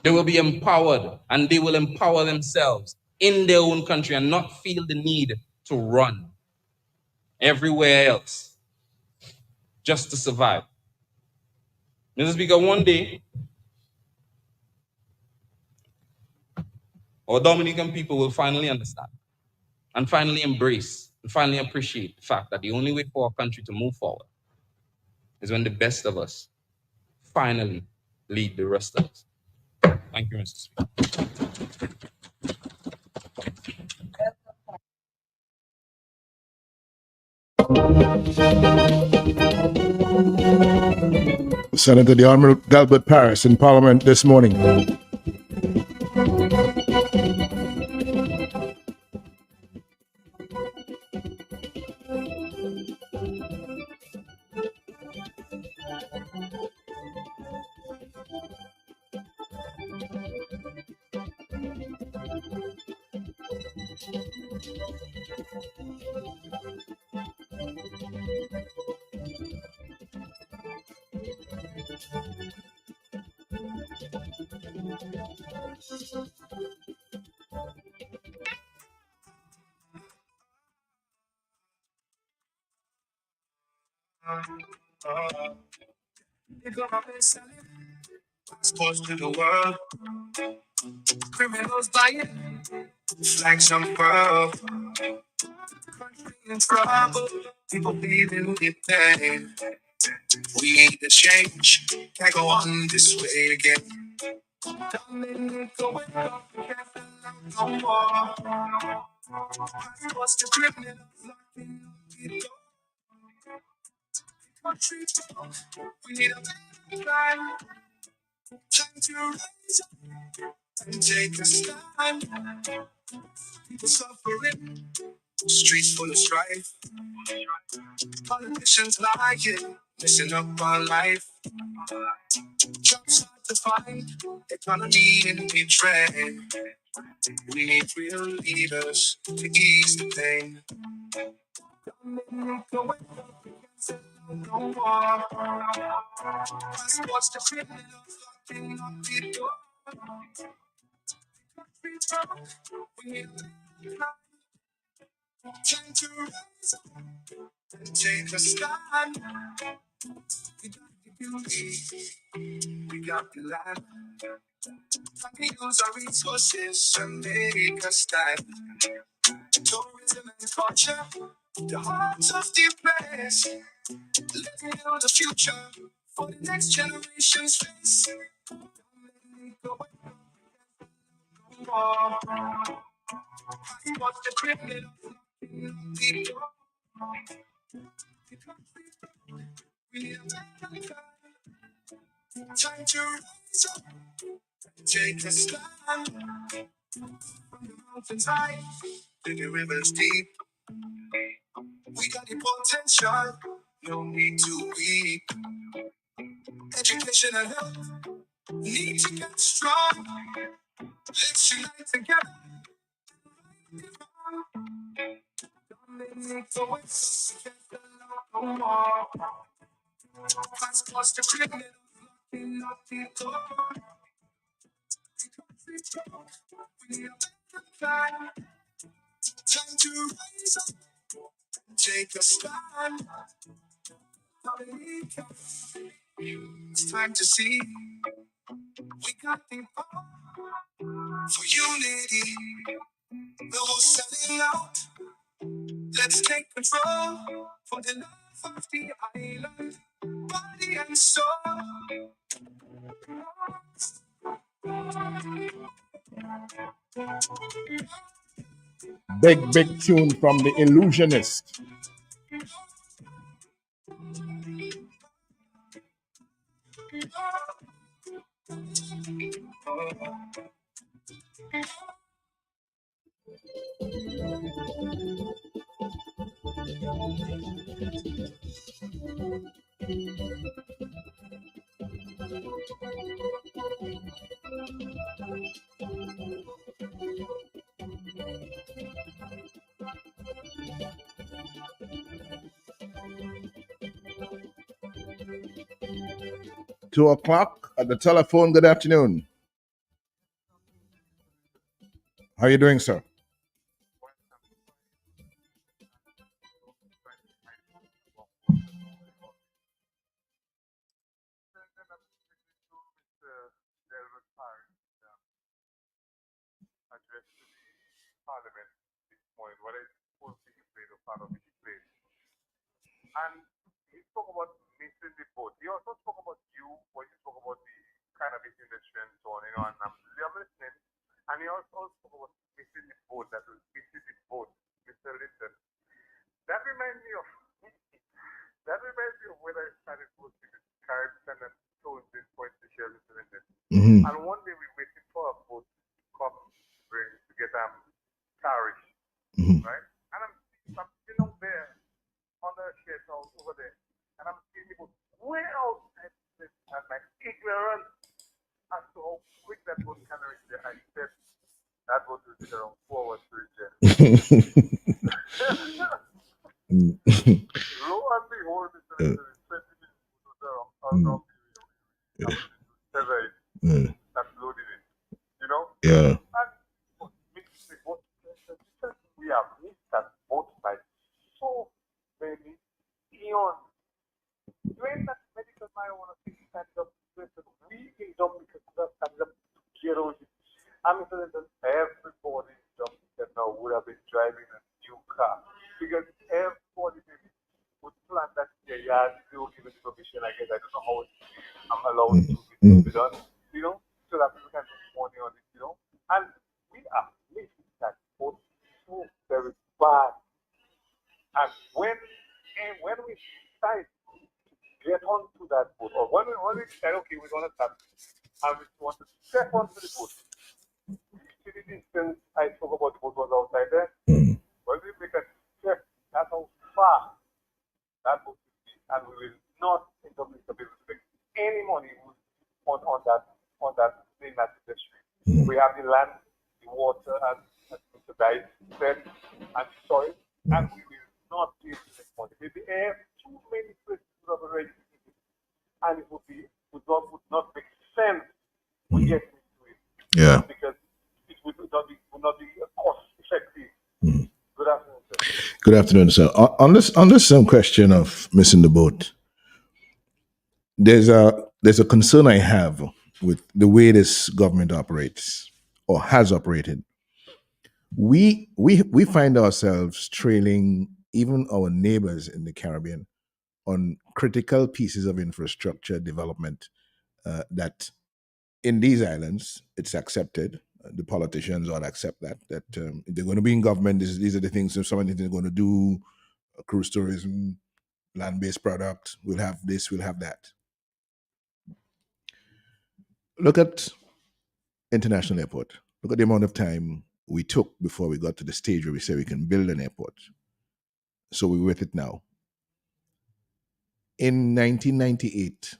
They will be empowered, and they will empower themselves in their own country and not feel the need to run everywhere else just to survive. Mr. Speaker, one day, our Dominican people will finally understand and finally embrace and finally appreciate the fact that the only way for our country to move forward is when the best of us finally lead the rest of us. Thank you, Mr. Speaker. Senator the Honorable Delbert Paris in Parliament this morning. Exposed to the world, criminals buying like some pearl. Country in trouble, people bleeding with pain. We need to change, can't go on this way again. Dominica, wake up, can't allow no more. What's the criminal locking up the door? Country talk, we need a better plan. Time to rise up and take a stand. People suffering, streets full of strife. Politicians lying, messing up our life. Jobs hard to find, economy in betrayal. We need real leaders to ease the pain. No more. What's the criminal locking up the door? We need time to rise up and take a stand. We got the beauty, we got the land. And we use our resources to make a stand. Tourism and culture, the heart of the place. Let's build a future for the next generation's face. What's the criminal? We need a better time to rise up and take a stand. From the mountains high to the rivers deep, we got the potential, no need to weep. Education and health need to get strong. Let's unite together. The West can't allow no more. Passports to criminal, locking up the door. We need a better plan. Time to rise up and take a stand. Dominica, it's time to see we got the power for unity. No selling out. Let's take control for the love of the island, body and soul. Big tune from the Illusionist. Two o'clock at the telephone. Good afternoon. How are you doing, sir? Parliament this morning, what is supposed to be played or part of it played. And he spoke about missing the boat. He also spoke about you when you spoke about the cannabis industry and so on, and I'm listening. And he also spoke about missing the boat, that was missing the boat, Mr. Linton. That reminds me of when I started working with Caribbean and told this point to share Mr. Linton. And one day we waited for a boat to come to get parish, right? And I'm sitting out there on the shed house over there, and I'm seeing people way outside this, and my ignorance as to how quick that boat can reach there. I said that boat will take around 4 hours to reach there. Lo and behold, it's 20 minutes to around that's loading it, you know? Yeah. We have missed that boat by so many eons. When that medical marijuana thing stands up, we can jump because that stands up to get on it. I'm saying that everybody jumping now would have been driving a new car because everybody maybe would plan that their yard, they will give it permission. I guess I don't know how I'm allowed to be done, you know, so that people And when we decide to get onto that boat, or when we decide, okay, we're going to start, and we want to step onto the boat, you see the distance I spoke about, the boat was outside there. When we make a step, that's how far that boat will be, and we will not in Dominica be able to make any money on that thing that's in the street. We have the land, the water, as Mr. Dice said, and the soil, and we will not be able to make money. Maybe too many places would have already seen it, and it would not make sense to get into it. Yeah. Because it would not be cost effective. Good afternoon, sir. Good afternoon, sir. On this question of missing the boat, there's a concern I have with the way this government operates or has operated. We find ourselves trailing even our neighbors in the Caribbean on critical pieces of infrastructure development that in these islands it's accepted. The politicians all accept that if they're going to be in government, these are the things. If somebody is going to do cruise tourism, land-based product, we'll have this, we'll have that. Look at International Airport. Look at the amount of time we took before we got to the stage where we say we can build an airport. So we're with it now. In 1998,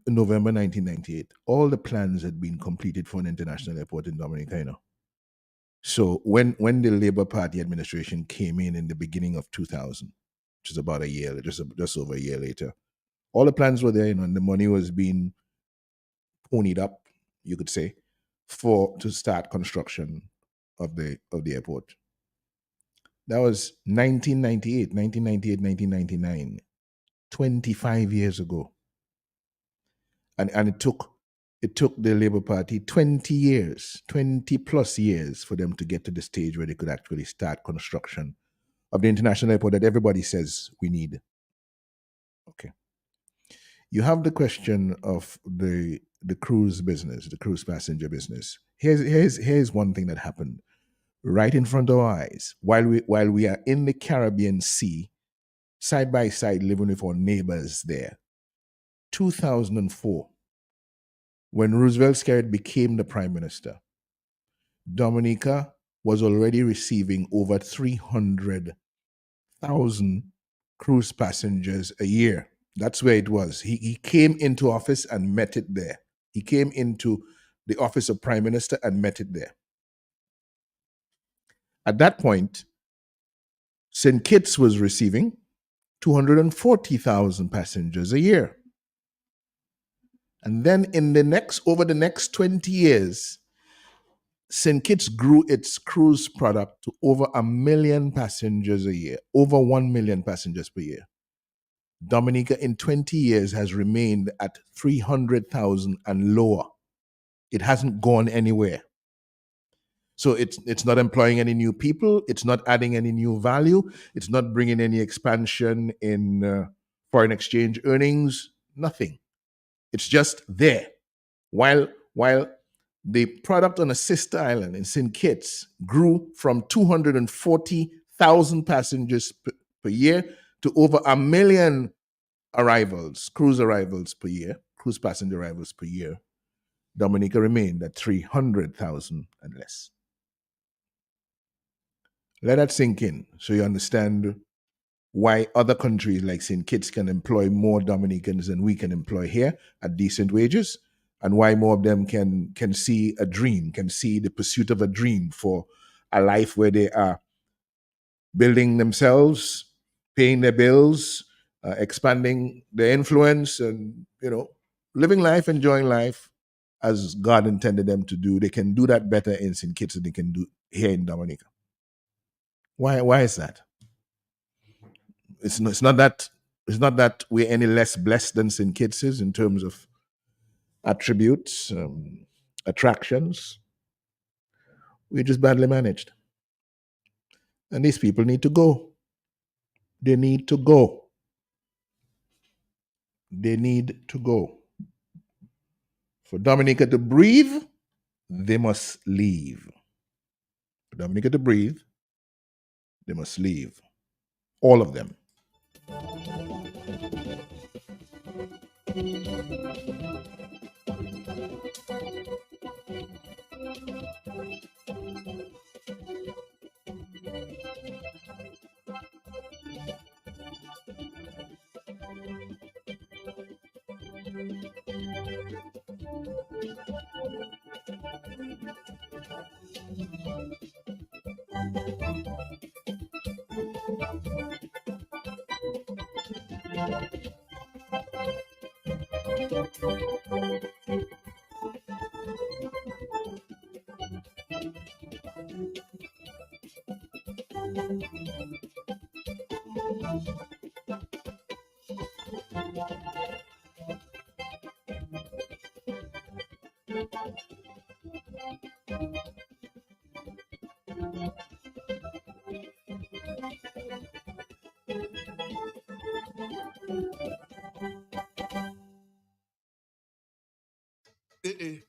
November 1998, all the plans had been completed for an international airport in Dominica. So when the Labour Party administration came in the beginning of 2000, which is about a year, just over a year later, all the plans were there, and the money was being ponied up, you could say, to start construction of the airport. That was 1999, 25 years ago. And it took the Labour Party 20 plus years for them to get to the stage where they could actually start construction of the international airport that everybody says we need. Okay. You have the question of the cruise business, the cruise passenger business. Here's one thing that happened right in front of our eyes. While we are in the Caribbean Sea, side by side, living with our neighbors there. 2004, when Roosevelt Skerrit became the prime minister, Dominica was already receiving over 300,000 cruise passengers a year. That's where it was. He came into office and met it there. He came into the office of prime minister and met it there. At that point, St. Kitts was receiving 240,000 passengers a year. And then over the next 20 years, St. Kitts grew its cruise product to over 1 million passengers a year, over 1 million passengers per year. Dominica in 20 years has remained at 300,000 and lower. It hasn't gone anywhere. So it's not employing any new people. It's not adding any new value. It's not bringing any expansion in foreign exchange earnings. Nothing. It's just there. While the product on a sister island in St. Kitts grew from 240,000 passengers per year to over 1 million cruise passenger arrivals per year, Dominica remained at 300,000 and less. Let that sink in so you understand why other countries like St. Kitts can employ more Dominicans than we can employ here at decent wages, and why more of them can see a dream, can see the pursuit of a dream for a life where they are building themselves, paying their bills, expanding their influence, and living life, enjoying life as God intended them to do. They can do that better in St. Kitts than they can do here in Dominica. Why is that? It's not that we're any less blessed than St. Kitts is in terms of attributes, attractions. We're just badly managed. And these people need to go. They need to go. They need to go. For Dominica to breathe, they must leave. For Dominica to breathe, they must leave. all of them.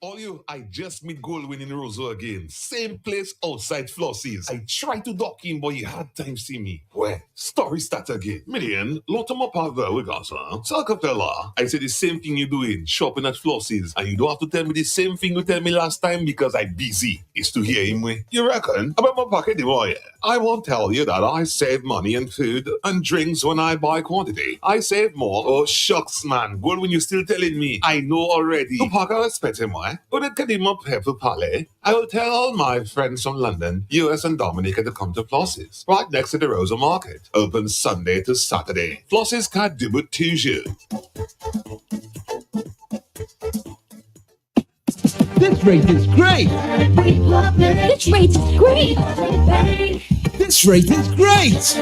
All you, I just meet Goldwyn in Roseau again. Same place outside Flossie's. I try to dock in, but you had time see me. Where? Story start again. Million, lot of my partner with us, huh? Salcapella, I say the same thing you doing, shopping at Flossie's, and you don't have to tell me the same thing you tell me last time because I busy. It's to hear him way. You reckon? About my pocket, boy. I won't tell you that I save money and food and drinks when I buy quantity. I save more. Oh, shucks, man. Goldwyn, you still telling me. I know already. To park, I respect him, why? But it can him up here for Palais. I will tell all my friends from London, US and Dominica to come to Flossie's, right next to the Rosa Market. Open Sunday to Saturday. Flossie's can't do it toujours. This rate is great. This rate is great. This rate is great.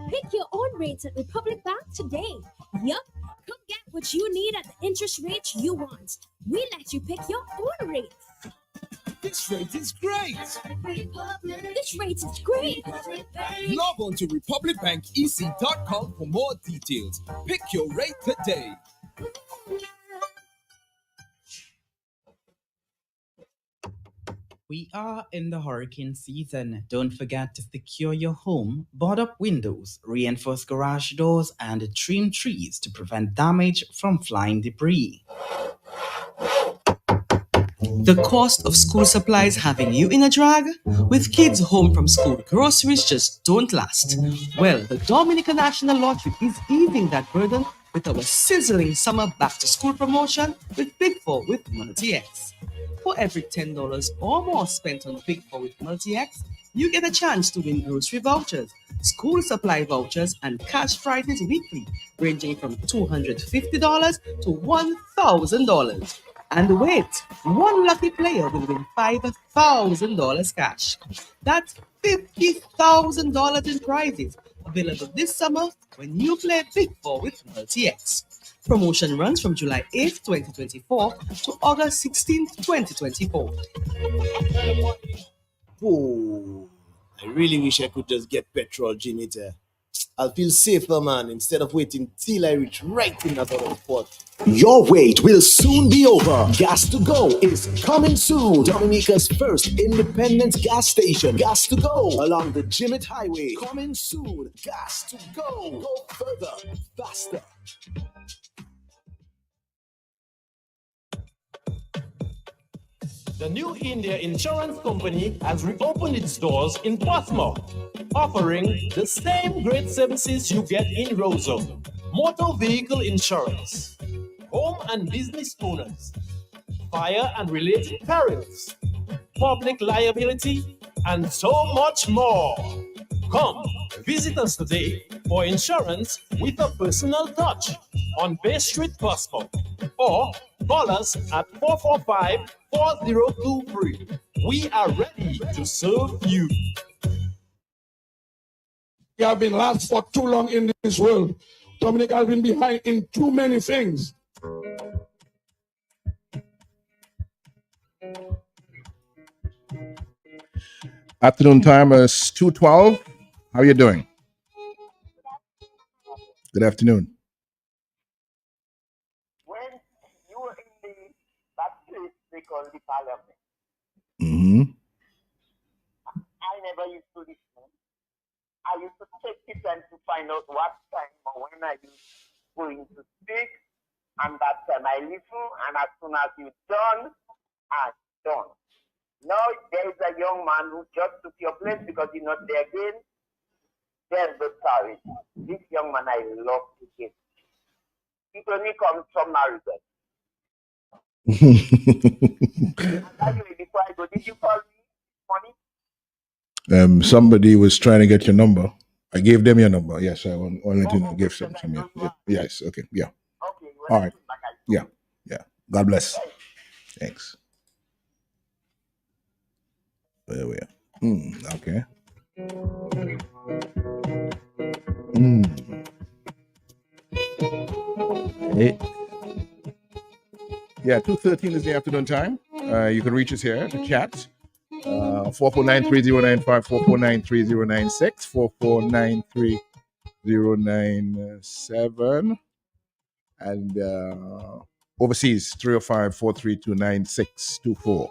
Pick your own rates at Republic Bank today. Yup, come get what you need at the interest rates you want. We let you pick your own rate. This rate is great. This rate is great. Log on to republicbankec.com for more details. Pick your rate today. We are in the hurricane season. Don't forget to secure your home, board up windows, reinforce garage doors, and trim trees to prevent damage from flying debris. The cost of school supplies having you in a drag? With kids home from school, groceries just don't last. Well, the Dominica National Lottery is easing that burden with our sizzling summer back-to-school promotion with Big 4 with Multi-X. For every $10 or more spent on Big 4 with Multi-X, you get a chance to win grocery vouchers, school supply vouchers, and cash prizes weekly, ranging from $250 to $1,000. And wait, one lucky player will win $5,000 cash. That's $50,000 in prizes, available this summer when you play Big 4 with Multi-X. Promotion runs from July 8th, 2024 to August 16th, 2024. Oh, I really wish I could just get petrol, Jimmy. I'll feel safer, man, instead of waiting till I reach right in that other spot. Your wait will soon be over. Gas to Go is coming soon. Dominica's first independent gas station. Gas to Go along the Jimmet Highway. Coming soon. Gas to Go. Go further, faster. The New India Insurance Company has reopened its doors in Portsmouth, offering the same great services you get in Roseau. Motor vehicle insurance, home and business owners, fire and related perils, public liability, and so much more. Come, visit us today for insurance with a personal touch on Bay Street, Portsmouth, or call us at 445-4023. We are ready to serve you. We have been lost for too long in this world. Dominica has been behind in too many things. Afternoon time is 2:12. How are you doing? Good afternoon. When you were in that place they call the parliament, Mm-hmm. never used to listen. I used to take the time to find out what time or when I was going to speak, and that time I listen, and as soon as you're done, I'm done. Now there is a young man who just took your place because you're not there again. There's the sorry. This young man I love to get. It only comes from Margaret. Anyway, before I go, did you call me, Money? Somebody was trying to get your number. I gave them your number. Yes, I wanted to give some from you. Yes, okay, yeah. Okay, all right. Yeah, yeah. God bless. Thanks. There we are. Okay. Hey. Yeah, 2:13 is the afternoon time. You can reach us here to chat. 449-3095, 449-3096, 449-3097, and overseas 305-432-9624.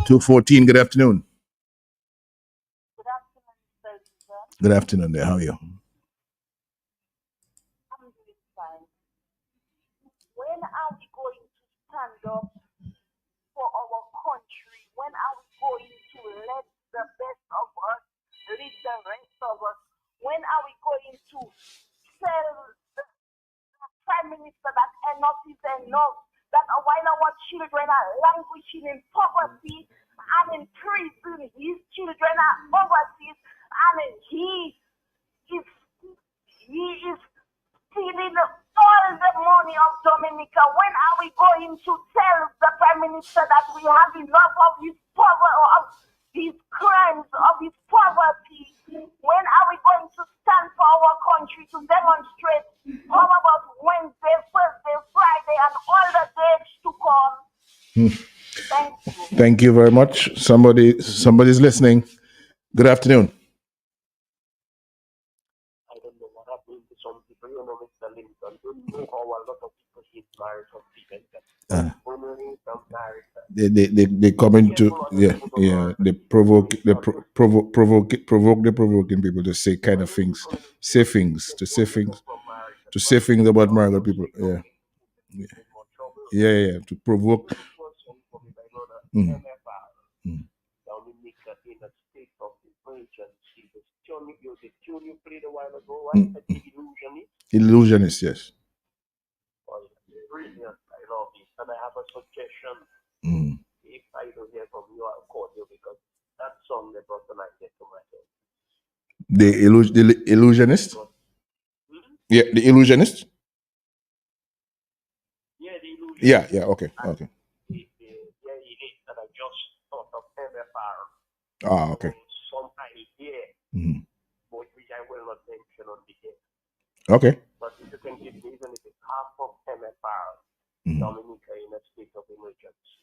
$214. Good afternoon. Good afternoon there. How are you? I'm doing fine. When are we going to stand up for our country? When are we going to let the best of us lead the rest of us? When are we going to tell the Prime Minister that enough is enough? That while our children are languishing in poverty and in prison, his children are overseas, and he is stealing all the money of Dominica. When are we going to tell the Prime Minister that we have enough of his his crimes, of his poverty? When are we going to stand for our country to demonstrate? How about Wednesday, Thursday, Friday, and all the days to come? Thank you. Thank you very much. Somebody's listening. Good afternoon. I don't know what happened to some people. You know, Mr. Lincoln, don't know how a lot of people hate marriage of people. They come into they provoke the provoking people to say kind of things, say things about Margaret people. Yeah, to provoke. Dominica in a state of emergency. The tune you played a while ago, right? The Illusionist. Illusionist, yes. Brilliant. I love it. And I have a suggestion. If I don't hear from you, I'll call you because that song they brought tonight to my head. The Illusionist? Yeah, the Illusionist? Yeah, the Illusionist. Yeah, okay. Yeah, it is. And I just thought of MFR. Okay. Some idea, but which I will not mention on the air. Okay. But if you can give me even if it's half of MFR, Dominica in a state of emergency.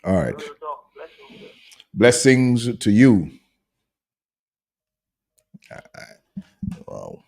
All right. Blessings to you. Wow.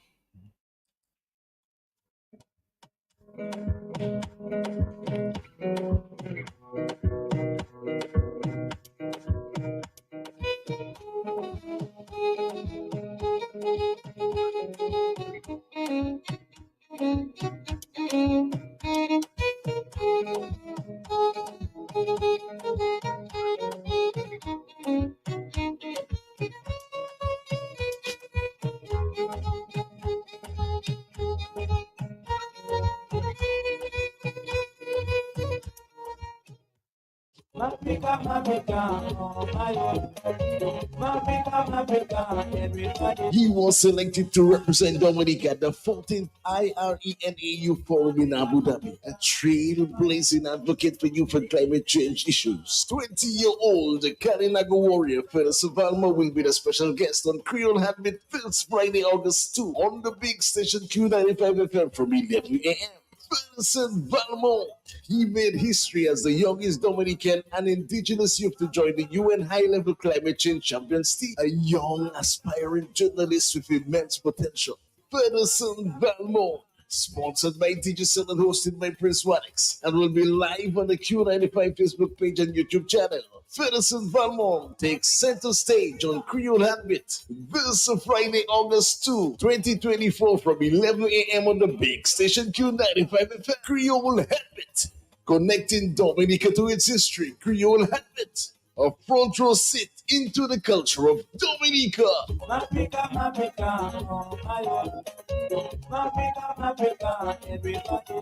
He was selected to represent Dominica at the 14th IRENAU Forum in Abu Dhabi, a trailblazing advocate for youth and climate change issues. 20-year-old Karinago warrior Fela Savalma will be the special guest on Creole Handmade this Friday, August 2 on the big station Q95 FM from 11 a.m. Ferdinand Valmont. He made history as the youngest Dominican and indigenous youth to join the UN High-Level Climate Change Champions team. A young, aspiring journalist with immense potential. Ferdinand Valmont. Sponsored by Digicel and hosted by Prince Waddix, and will be live on the Q95 Facebook page and YouTube channel. Ferdinand Valmont takes center stage on Creole Heartbeat this Friday, August 2, 2024 from 11 a.m. on the big station Q95 FM. Creole Heartbeat, connecting Dominica to its history. Creole Heartbeat, a front row seat into the culture of Dominica.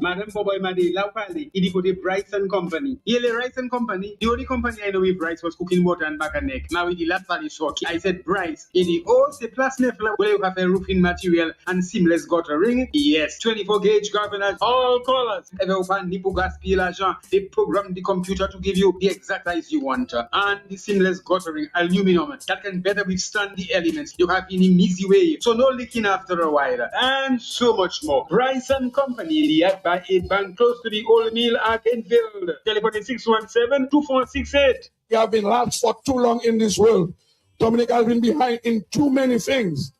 Madam Boboy Madi, Laupali, Idikote Rice and Company. Yele Rice and Company, the only company I know with Rice was cooking water and back and neck. Now with the last valley short, I said Bryce. In the old plus nefla where you have a roofing material and seamless guttering. Yes, 24 gauge gardeners, all colors. Ever open Nipo gas agent, they program the computer to give you the exact size you want. And the seamless guttering aluminum that can better withstand the elements you have in an easy way. So no leaking after a while. And so much more. Rice and Company, the at by 8 bank close to the Old Mill Arkenfield. Telephone is 617-2468. We have been lost for too long in this world. Dominica has been behind in too many things.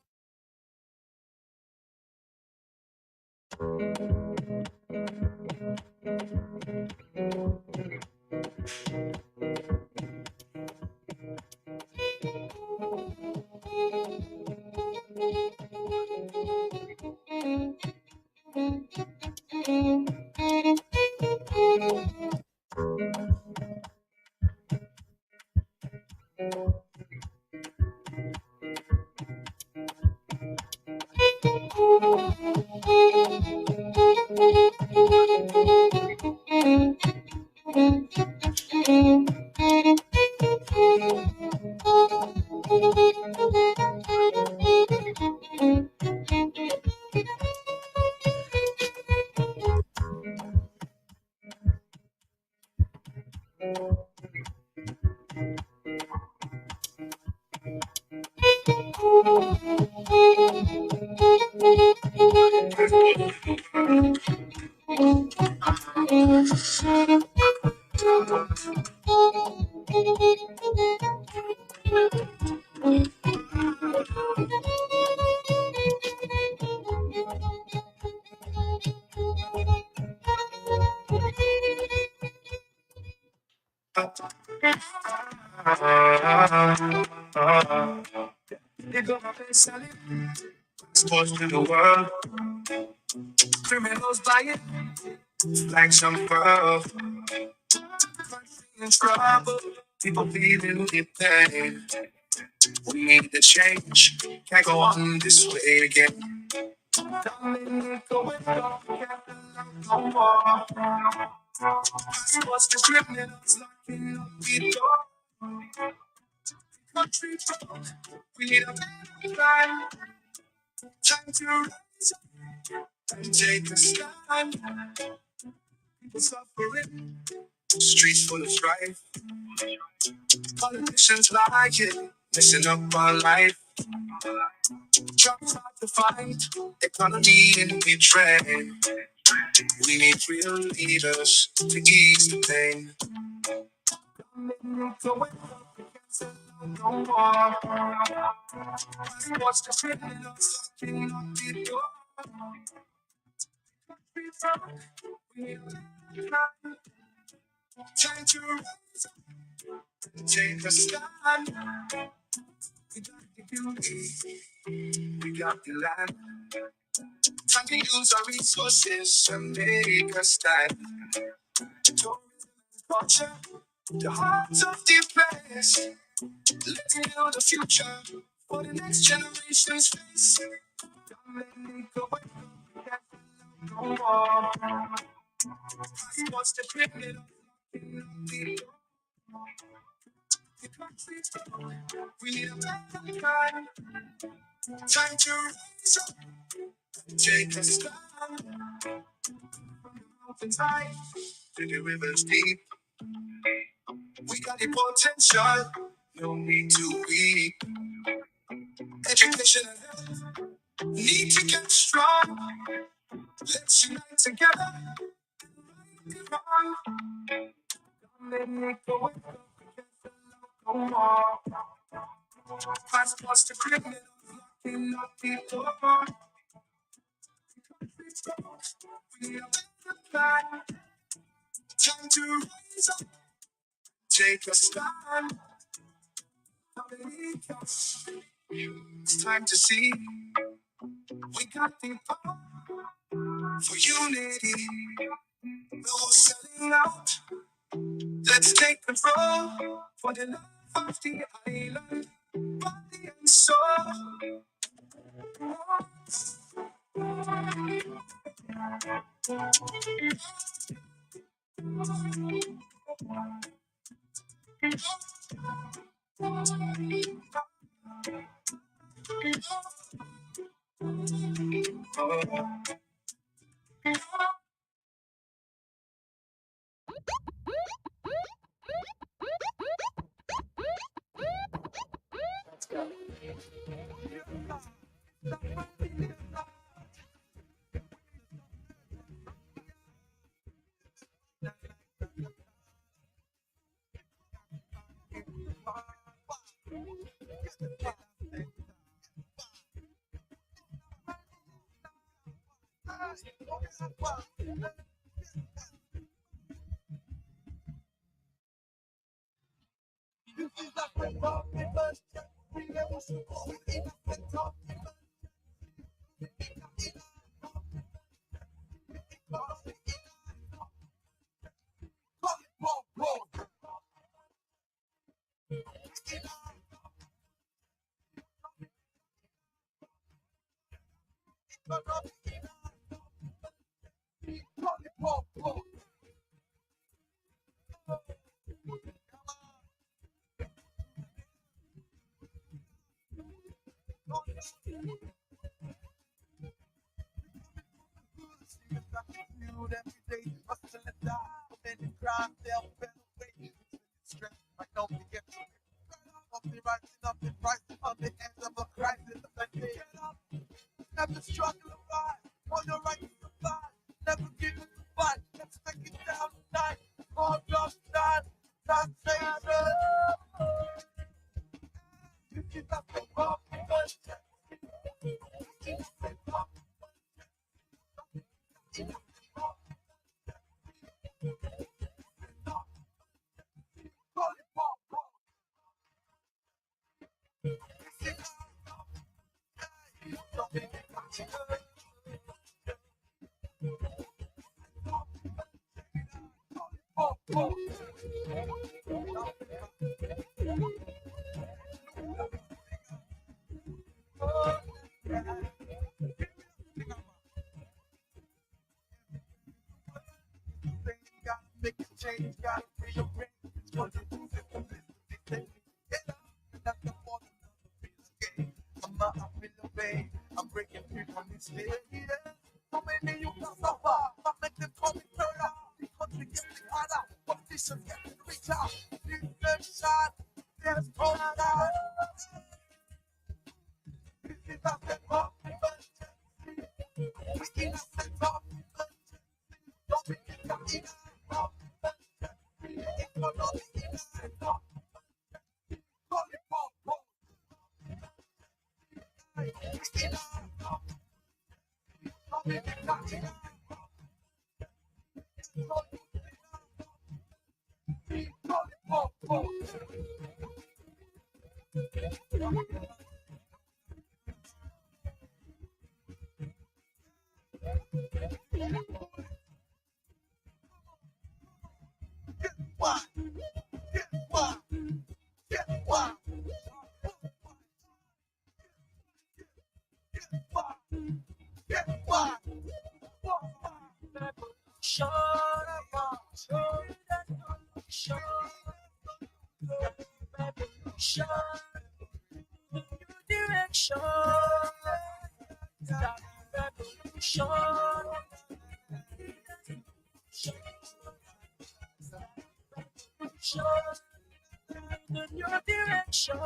Sports to the world, criminals buy it like some pearl. In trouble, people feeling the pain. We need to change, can't go on this way again. No more. Sports to criminals locking up the door. Country folk, we need a better plan. Time to rise up and take a stand. People suffering, streets full of strife. Politicians lying, messing up our life. Jobs hard to find, economy in betrayal. We need real leaders to ease the pain. No more. What's the criminals locking up the door? Time to rise up and take a stand. We got the beauty, we got the land. Time to use our resources and make a stand. Tourism and culture, the heart of the place. Let's build a future for the next generation's face. No more. What's the criminal? The country's gone. We need a better time. Time to rise up and take a stand. From the mountains high to the rivers deep. We got the potential, no need to weep. Education and health need to get strong. Let's unite together. Come on. Let me go. Come on. Past was the criminal, locking up people. We are the plan. Time to rise up, take a stand. It's time to see we got the power for unity. No selling out. Let's take control for the love of the island, body and soul. Never struggle to fight for your right to survive. Never give it to fight. Let's take it down tonight. All just done. Taxation. You keep up the pop. Make a change, gotta rearrange. It's one to do it for this. Get up, and that's the fall of the game. I'm in the way. I'm breaking free from this day. So many you can suffer, but make them call me murder. The country getting harder, politicians getting richer. This shot, there's order. This is a step up. We in a step up. Don't be getting up. It's not the inside up. Call it pop. It's in a up. Don't be getting up. Call it pop. In your direction.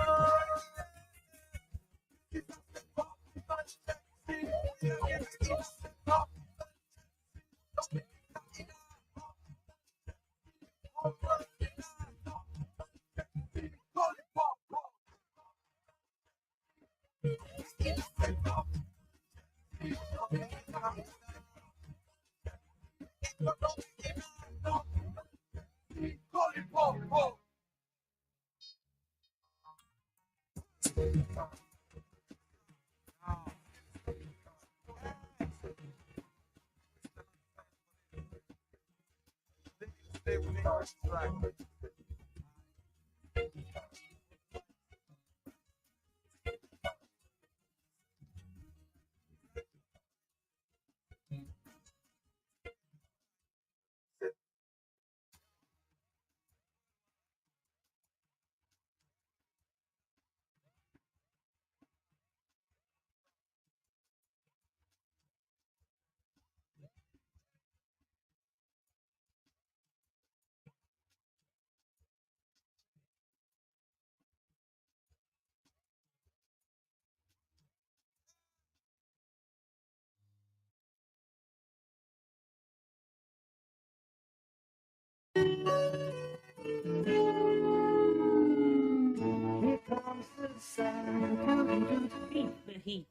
Beat the heat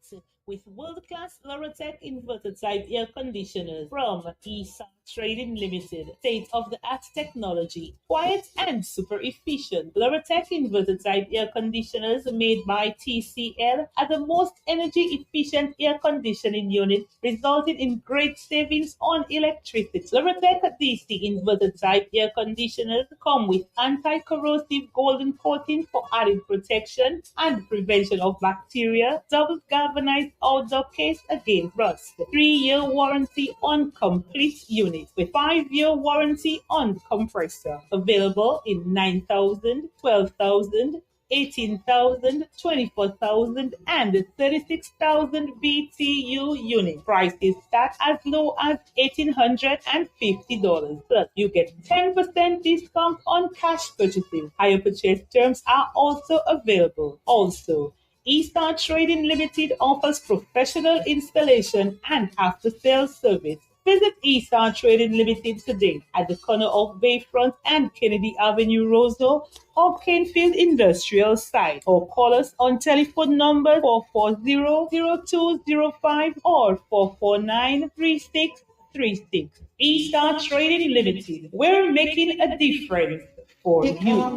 with world-class Lorotech inverter type air conditioners from ESA Trading Limited. State-of-the-art technology, quiet and super efficient. Lorotech inverter type air conditioners made by TCL are the most energy efficient air conditioning unit, resulting in great savings on electricity. Lorotech DC inverter type air conditioners come with anti-corrosive golden coating for added protection and prevention of bacteria, double galvanized outdoor case against rust, 3-year warranty on complete unit with 5-year warranty on compressor. Available in 9,000, 12,000, 18,000, 24,000, and 36,000 BTU units. Prices start as low as $1,850. Plus, you get 10% discount on cash purchases. Higher purchase terms are also available. Also, Eastar Trading Limited offers professional installation and after-sales service. Visit Eastar Trading Limited today at the corner of Bayfront and Kennedy Avenue, Roseville, or Canefield Industrial Site, or call us on telephone number 440-0205 or 449-3636. Eastar Trading Limited. We're making a difference for you.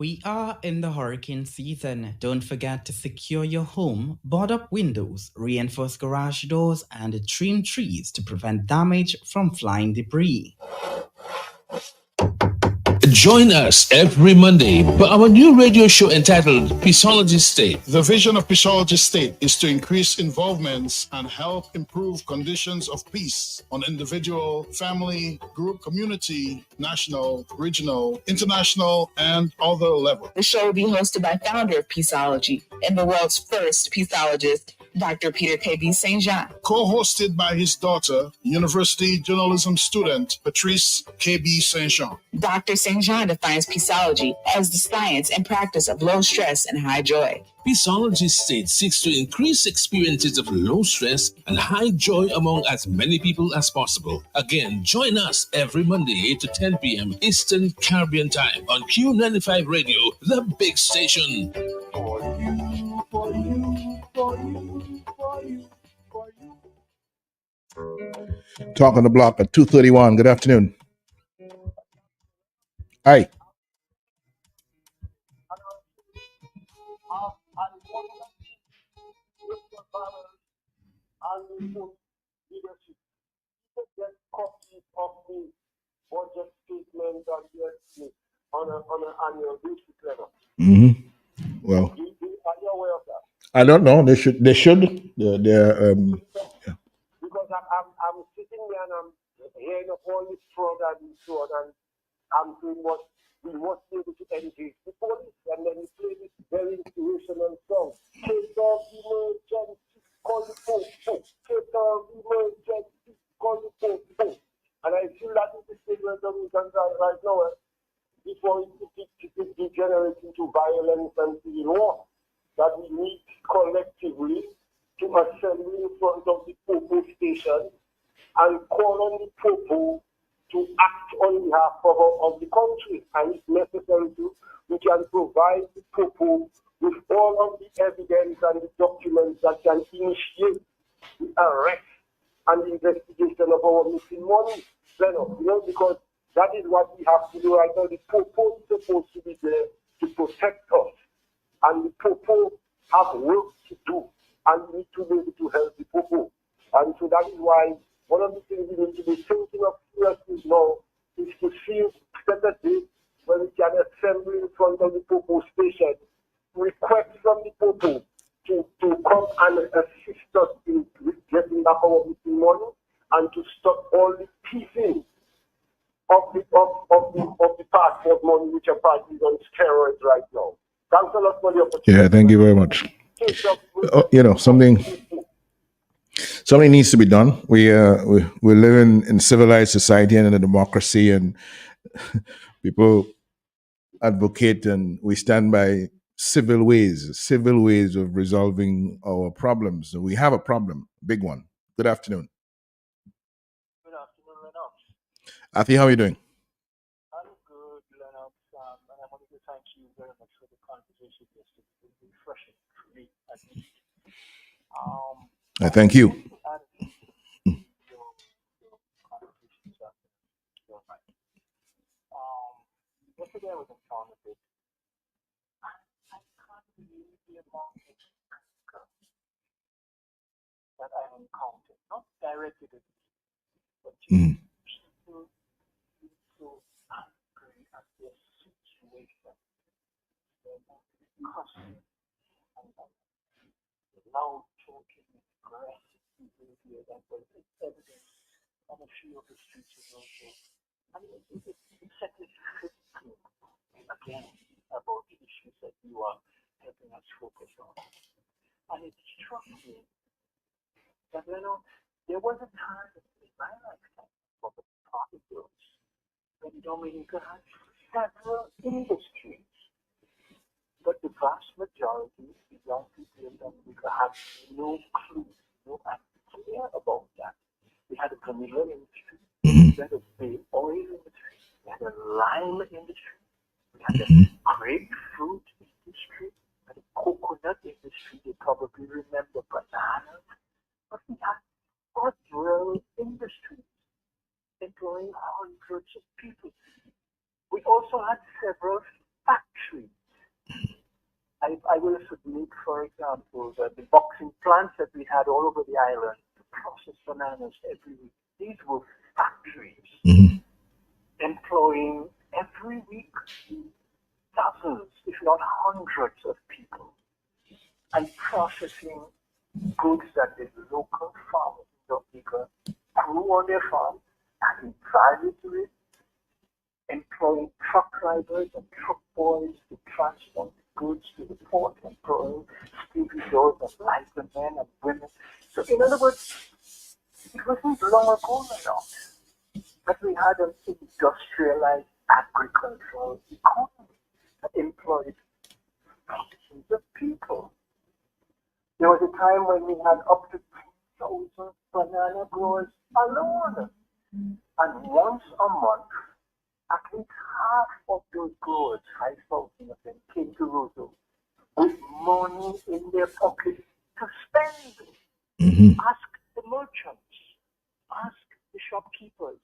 We are in the hurricane season. Don't forget to secure your home, board up windows, reinforce garage doors, and trim trees to prevent damage from flying debris. Join us every Monday for our new radio show entitled Peaceology State. The vision of Peaceology State is to increase involvements and help improve conditions of peace on individual, family, group, community, national, regional, international, and other levels. The show will be hosted by founder of Peaceology and the world's first peaceologist, Dr. Peter K.B. St. John. Co-hosted by his daughter, University journalism student, Patrice K.B. St. John. Dr. St. John defines peaceology as the science and practice of low stress and high joy. Peaceology State seeks to increase experiences of low stress and high joy among as many people as possible. Again, join us every Monday 8 to 10 p.m. Eastern Caribbean Time on Q95 Radio, the big station. Talk on the block at 2:31. Good afternoon. Hi. On an annual basis level. Well, Are you aware of that? I don't know. They should. Because I'm sitting there and I'm hearing of all this fraud and so on, and I'm doing what we must be able to engage the police, and then we play this very inspirational song. Case of emergency, call the police. Case of emergency, call the police. And I feel that is the state where Dominicans are right now. Before it degenerates into violence and civil war, that we need collectively to assemble in front of the Popo station and call on the Popo to act on behalf of the country. And if necessary, we can provide the Popo with all of the evidence and the documents that can initiate the arrest and the investigation of our missing money, because that is what we have to do right now. The Popo is supposed to be there to protect us, and the Popo have work to do, and we need to be able to help the Popo. And so that is why one of the things we need to be thinking of seriously now is to see set a date when we can assemble in front of the Popo station, request from the Popo to come and assist us in getting back our missing money and to stop all the thieving of the passport money, which apparently is on steroids right now. Thanks a lot for the opportunity. Yeah, thank you very much. Something needs to be done. We live in civilized society and in a democracy, and people advocate and we stand by civil ways of resolving our problems. So we have a problem, big one. Good afternoon. Good afternoon, Lennox. Athi, how are you doing? I'm good, Lennox, and I wanted to thank you very much for the conversation. It's been refreshing for me, at least. I thank you. Yesterday I was in town a bit. I can't believe the amount of anger that I encountered, not directed at me, but just people being so angry at their situation. They're not cussing and loud talking, aggressive behavior that was evident on a few of the streets of Roseau. I mean, it certainly fits again about the issues that you are helping us focus on. And it struck me that, there was a time in my lifetime for the party girls when Dominica had several industries. But the vast majority of the young people in Dominica had no clue, no idea about that. We had a vanilla industry, we had a bay oil industry, we had a lime industry, we had a grapefruit industry, we had a coconut industry. They probably remember bananas. But we had several industries employing hundreds of people. We also had several factories. I will submit, for example, that the boxing plants that we had all over the island to process bananas every week. These were factories employing every week dozens, if not hundreds of people, and processing goods that the local farmers in Dominica grew on their farm, adding value to it, employing truck drivers and truck boys to transport goods to the port, employing stevedores and lighter men and women. So in other words, it wasn't long ago enough that we had an industrialized agricultural economy that employed thousands of people. There was a time when we had up to 2,000 banana growers alone. And once a month, at least half of those growers, 5,000 of them, came to Roseau with money in their pocket to spend. Ask the merchants, ask the shopkeepers.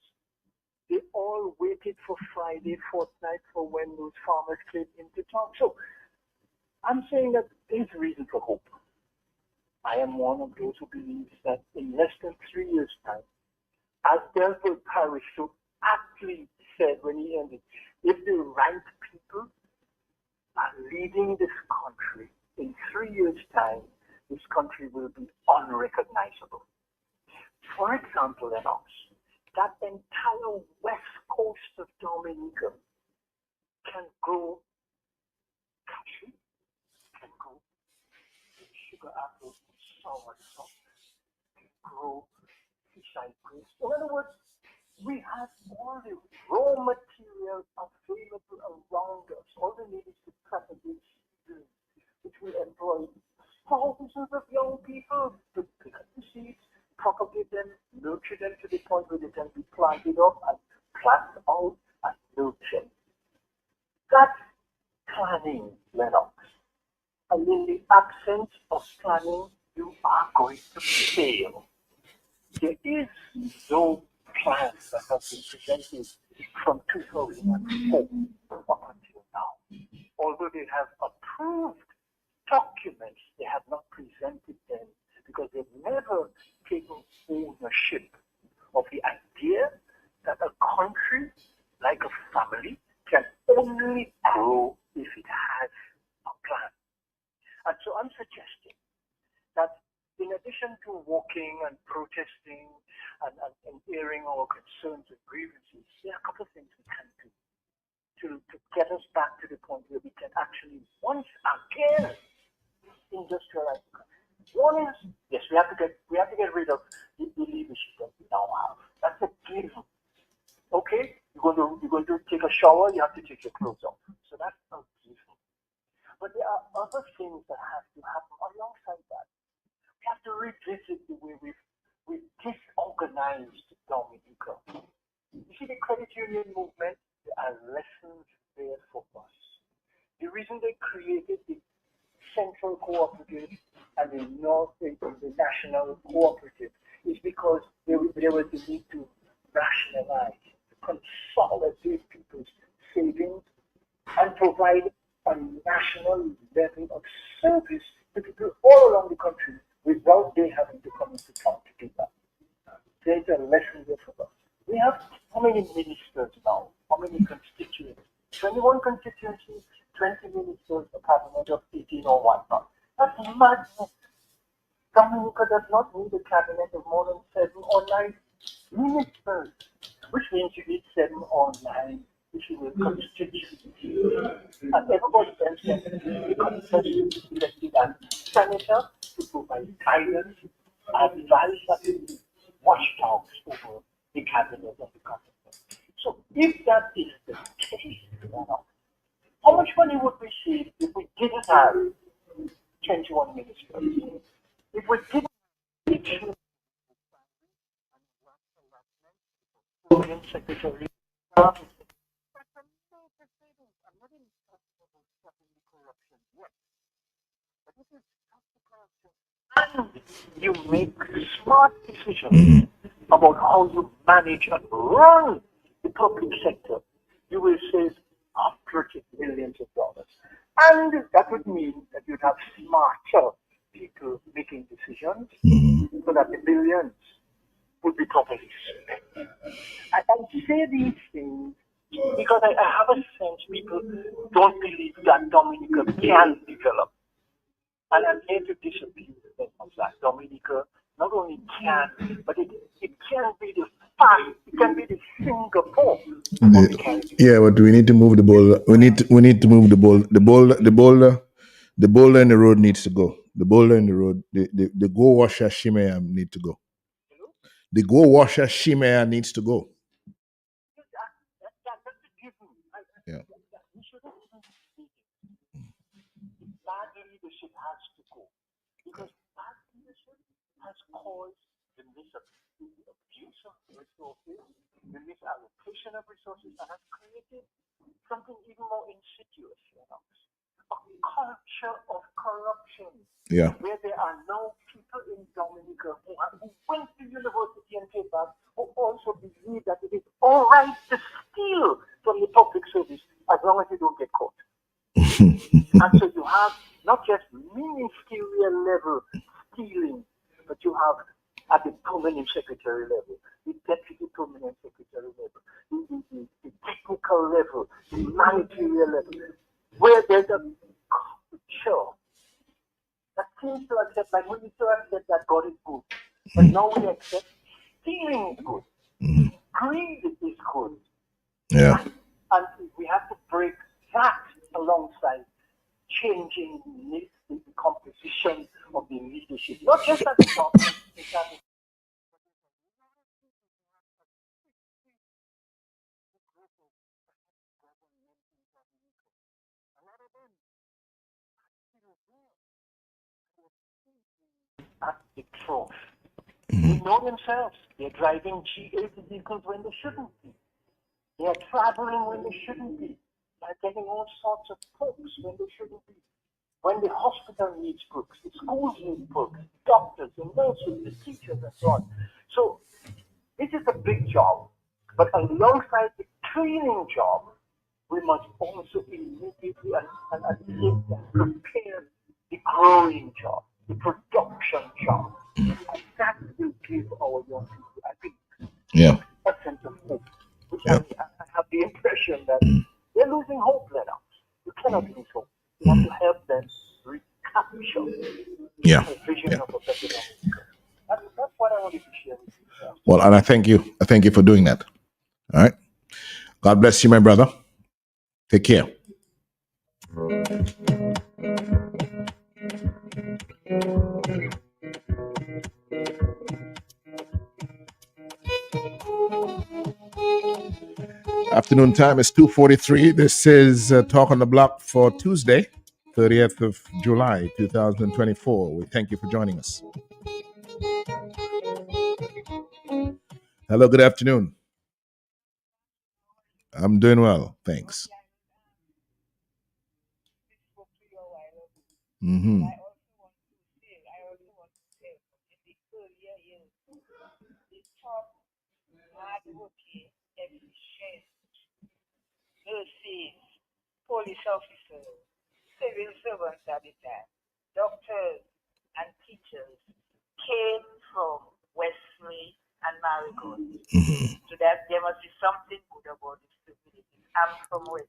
They all waited for Friday fortnight for when those farmers came into town. So I'm saying that there's reason for hope. I am one of those who believes that in less than 3 years' time, as Delbert Parish so aptly said when he ended, if the right people are leading this country, in 3 years' time, this country will be unrecognizable. For example, Lennox, that entire west coast of Dominica can grow cashew, can grow sugar apples, sour sauce, can grow fish-eye grapes. In other words, we have all the raw materials available around us. All we need is to propagate seeds, which will employ thousands of young people to pick up the seeds, propagate them, nurture them to the point where they can be planted up and plant out and nurture. That's planning, Lennox. And in the absence of planning, you are going to fail. there is no plan that has been presented from 2004 up until now. Although they have approved documents, they have not presented them because they've never taken ownership of the idea that a country, like a family, can only grow if it has a plan. And so I'm suggesting that in addition to walking and protesting and airing our concerns and grievances, there are a couple of things we can do to get us back to the point where we can actually once again industrialize the country. One is, yes, we have to get rid of the leadership that we now have. That's a given. Okay, you're going to take a shower, you have to take your clothes off. So that's a given. But there are other things that have to happen alongside that. We have to revisit the way we've disorganized Dominica. You see, the credit union movement, there are lessons there for us. The reason they created the Central Cooperative and the National Cooperative is because there was the need to rationalize, to consolidate people's savings and provide a national level of service to people all along the country without they having to come into town to do that. There's a lesson there for us. We have how many ministers now? How many constituents? 21 constituencies, 20 ministers, a cabinet of 18 or whatnot. That's madness. Dominica does not need a cabinet of more than 7 or 9 ministers, which means you need 7 or 9 if you will constituencies. And everybody else can become elected as senator to provide guidance, advice, and watchdogs over the cabinet of the government. So if that is the case, how much money would we save if we didn't have 21 ministers? If we didn't have secretary, and you make smart decisions about how you manage and run the public sector, you will save hundreds of millions of dollars. And that would mean that you'd have smarter people making decisions so that the billions would be properly spent. I say these things because I have a sense people don't believe that Dominica can develop. And I'm here to disabuse them of that. Dominica not only can, but it can be the fast, it can be the Singapore. Yeah, but we need to move the ball. We need to move the ball. The boulder in the road needs to go. The boulder in the road. The go washer Shimea need to go. The go washer Shimea needs to go. Yeah. Bad leadership has to go because bad leadership has caused the abuse of resources, the misallocation of resources, and has created something even more insidious, a culture of corruption. Yeah. Where there are now people in Dominica who went to university and came back who also believe that it is all right to steal from the public service as long as you don't get caught. And so you have not just ministerial level stealing, but you have at the permanent secretary level, the deputy permanent secretary level, the technical level, the managerial level, where there's a culture that seems to accept, like we used to accept that God is good, but now we accept stealing is good, greed is good. Yeah. And we have to break that alongside changing the composition of the leadership, not just at the top. At the trough. They know themselves. They're driving G8 vehicles when they shouldn't be. They are traveling when they shouldn't be. They're getting all sorts of perks when they shouldn't be. When the hospital needs perks, the schools need perks, doctors, the nurses, the teachers, and so on. So big job. But alongside the cleaning job, we must also immediately and prepare the growing job, the production job. And that will give our young people, I think, a sense of hope. Which I have the impression that they're losing hope right now. You cannot lose hope. You have to help them recapture the vision of a better life. That's what I wanted to share with you. Well, and I thank you. I thank you for doing that. All right. God bless you, my brother. Take care. Afternoon time is 2:43. This is Talk on the Block for Tuesday, 30th of July, 2024. We thank you for joining us. Hello, good afternoon. I'm doing well, thanks. Mm-hmm. Nurses, police officers, civil servants at the time, doctors and teachers came from Wesley and Marigold. So that there must be something good about this stupidity. I'm from Wesley.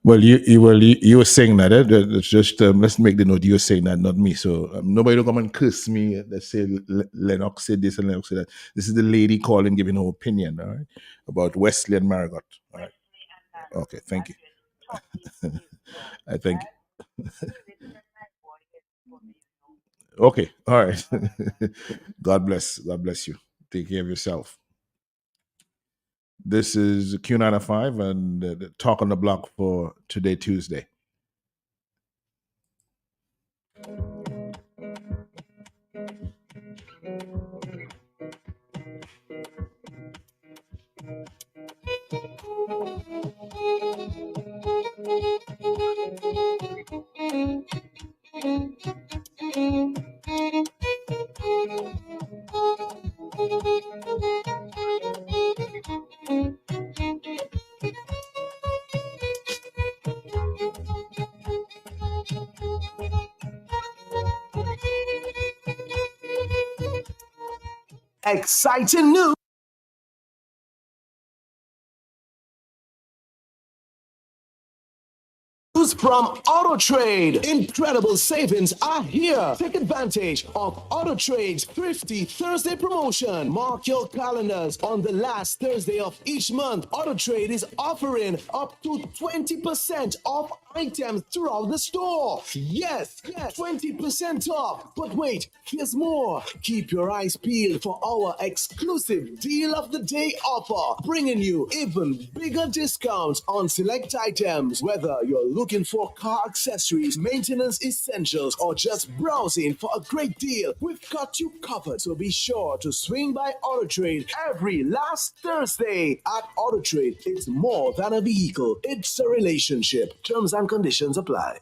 Well, you were saying that. It's just let's make the note. You were saying that, not me. So nobody will come and curse me. Let's say Lennox said this and Lennox said that. This is the lady calling, giving her opinion, all right, about Wesley and Marigot. All right. Okay, thank you. I thank you. Okay, all right. God bless you. Take care of yourself. This is Q95 and the Talk on the Block for today, Tuesday. Exciting news from AutoTrade. Incredible savings are here. Take advantage of AutoTrade's Thrifty Thursday promotion. Mark your calendars. On the last Thursday of each month, AutoTrade is offering up to 20% off items throughout the store. Yes, 20% off. But wait, here's more. Keep your eyes peeled for our exclusive Deal of the Day offer, bringing you even bigger discounts on select items. Whether you're looking for car accessories, maintenance essentials, or just browsing for a great deal, we've got you covered. So be sure to swing by AutoTrade every last Thursday. At AutoTrade, it's more than a vehicle, it's a relationship. Terms and conditions apply.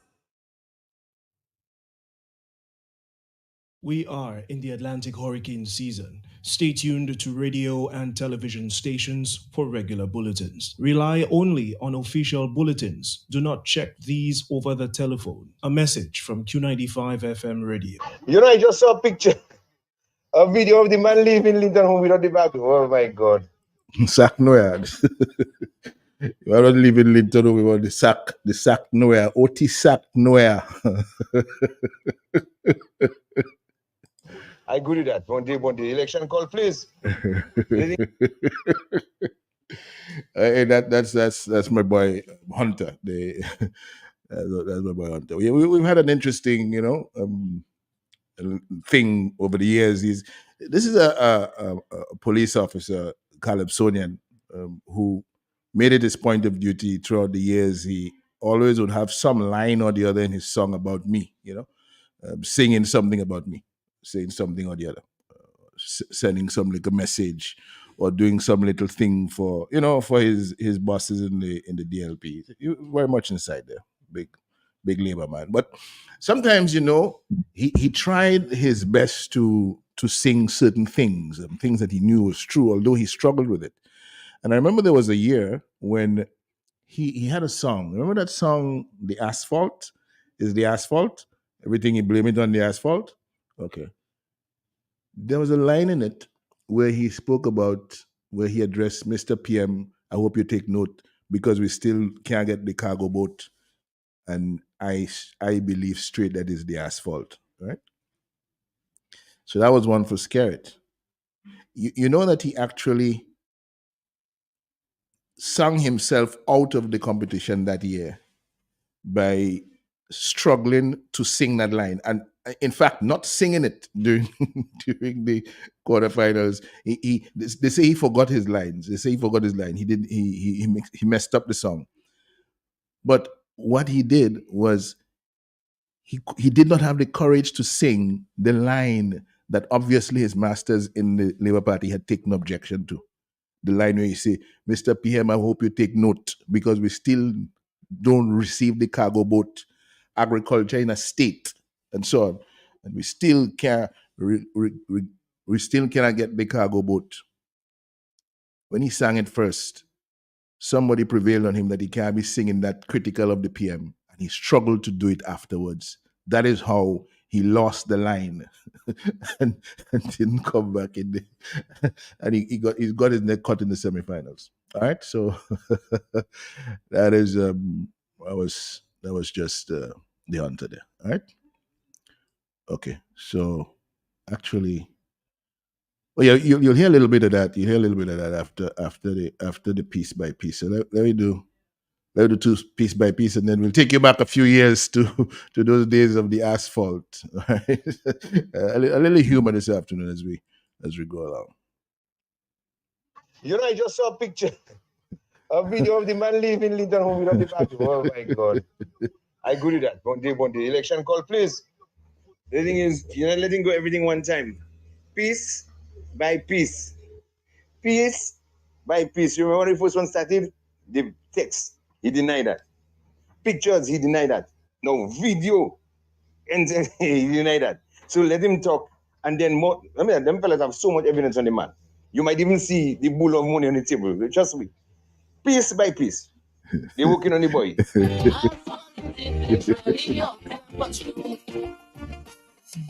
We are in the Atlantic hurricane season. Stay tuned to radio and television stations for regular bulletins. Rely only on official bulletins. Do not check these over the telephone. A message from Q95 FM radio. You know, I just saw a picture, a video of the man leaving Linton home without the bag. Oh my God. Sack nowhere. You are not leaving Linton home without the sack nowhere. OT sack nowhere. I agree with that. One day, election call, please. Hey, that's my boy Hunter. That's my boy Hunter. We've had an interesting, thing over the years. This is a police officer, Calypsonian, who made it his point of duty throughout the years. He always would have some line or the other in his song about me, singing something about me, saying something or the other, sending some little message or doing some little thing for his bosses in the DLP. Very much inside there, big labor man. But sometimes he tried his best to to sing certain things, things that he knew was true, although he struggled with it. And I remember there was a year when he had a song. Remember that song, The Asphalt? Is the asphalt? Everything you blame it on the asphalt? Okay. There was a line in it where he spoke about, where he addressed Mr. PM, I hope you take note, because we still can't get the cargo boat. And I believe straight that is the asphalt, right? So that was one for Skerrit. You know that he actually sung himself out of the competition that year by struggling to sing that line, and in fact not singing it during the quarterfinals. They say he forgot his lines. He messed up the song. But what he did was he did not have the courage to sing the line that obviously his masters in the Labour Party had taken objection to. The line where you say, Mr. PM, I hope you take note, because we still don't receive the cargo boat agriculture in a state, and so on. And we still can't we still cannot get the cargo boat. When he sang it first, somebody prevailed on him that he can't be singing that critical of the PM, and he struggled to do it afterwards. That is how he lost the line and didn't come back in the, and he got his neck cut in the semifinals. All right, so that is that was just the answer there. All right. Okay, so actually, well, yeah, you'll hear a little bit of that. You hear a little bit of that after the piece by piece. So let me do two piece by piece, and then we'll take you back a few years to those days of the asphalt. Right? a little humor this afternoon as we go along. You know, I just saw a picture, a video of the man leaving Linton home without the bag. Oh my God! I agree with that. One day, election call, please. The thing is, you're not letting go everything one time. Piece by piece. Piece by piece. You remember when the first one started? The text. He denied that. Pictures, he denied that. No, video. And he denied that. So let him talk. And then more. I mean, them fellas have so much evidence on the man. You might even see the bull of money on the table. Trust me. Piece by piece. They're working on the boy.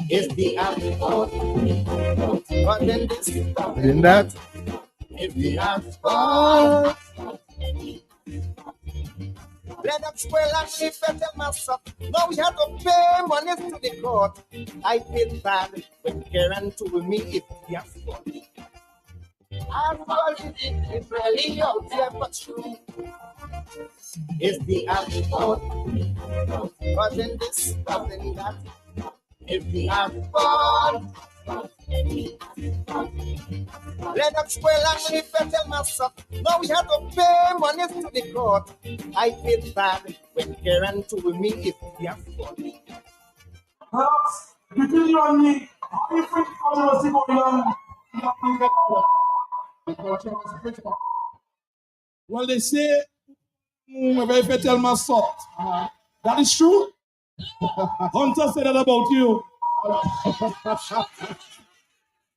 It's the asphalt. But then this in that. It's the asphalt. Let them swell and shift and tell myself. Now we have to pay money to the court. I feel bad when Karen told me it's the asphalt. Asphalt is really out there, but true. It's the asphalt. But then this, but then that. It's the asphalt. Let them spoil and live and tell myself. Now we have to pay money to the court. I feel bad when Karen told me it's the asphalt. Between you and me, how you think controversy going on? Well, they say, if I tell my son, that is true. Hunter said that about you.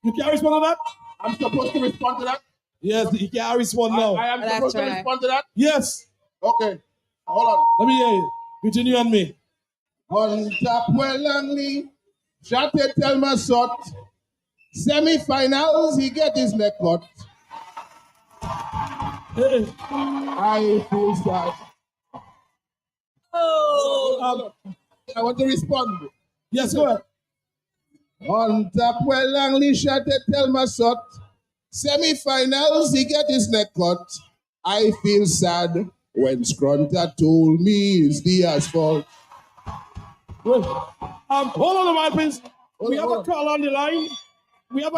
You can't respond to that? I'm supposed to respond to that? Yes, you can't respond now. I am supposed to respond to that? Yes. Okay. Hold on. Let me hear you. Between you and me. On top well only, Shate tell my son, semi-finals, he get his neck cut. Hey. I feel sad. Oh. I want to respond. Yes, go ahead. On top well only, Shate tell my son, semi-finals, he get his neck cut. I feel sad when Scrunta told me it's the asphalt. Hold on a while, please. We have a call on the line. No,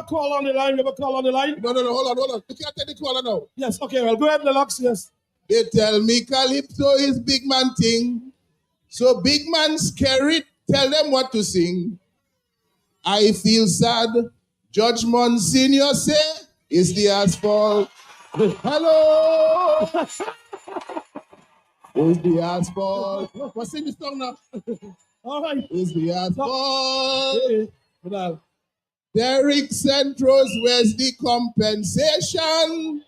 hold on. You can't take the caller now. Yes, okay, well, go ahead, Lelox, yes. They tell me Calypso is big man thing. So big man scary, tell them what to sing. I feel sad. Judge Monsignor say, it's the asphalt. Hello! It's the asphalt. What's sing this song now? All right. It's the asphalt. Derrick Centros, where's the compensation?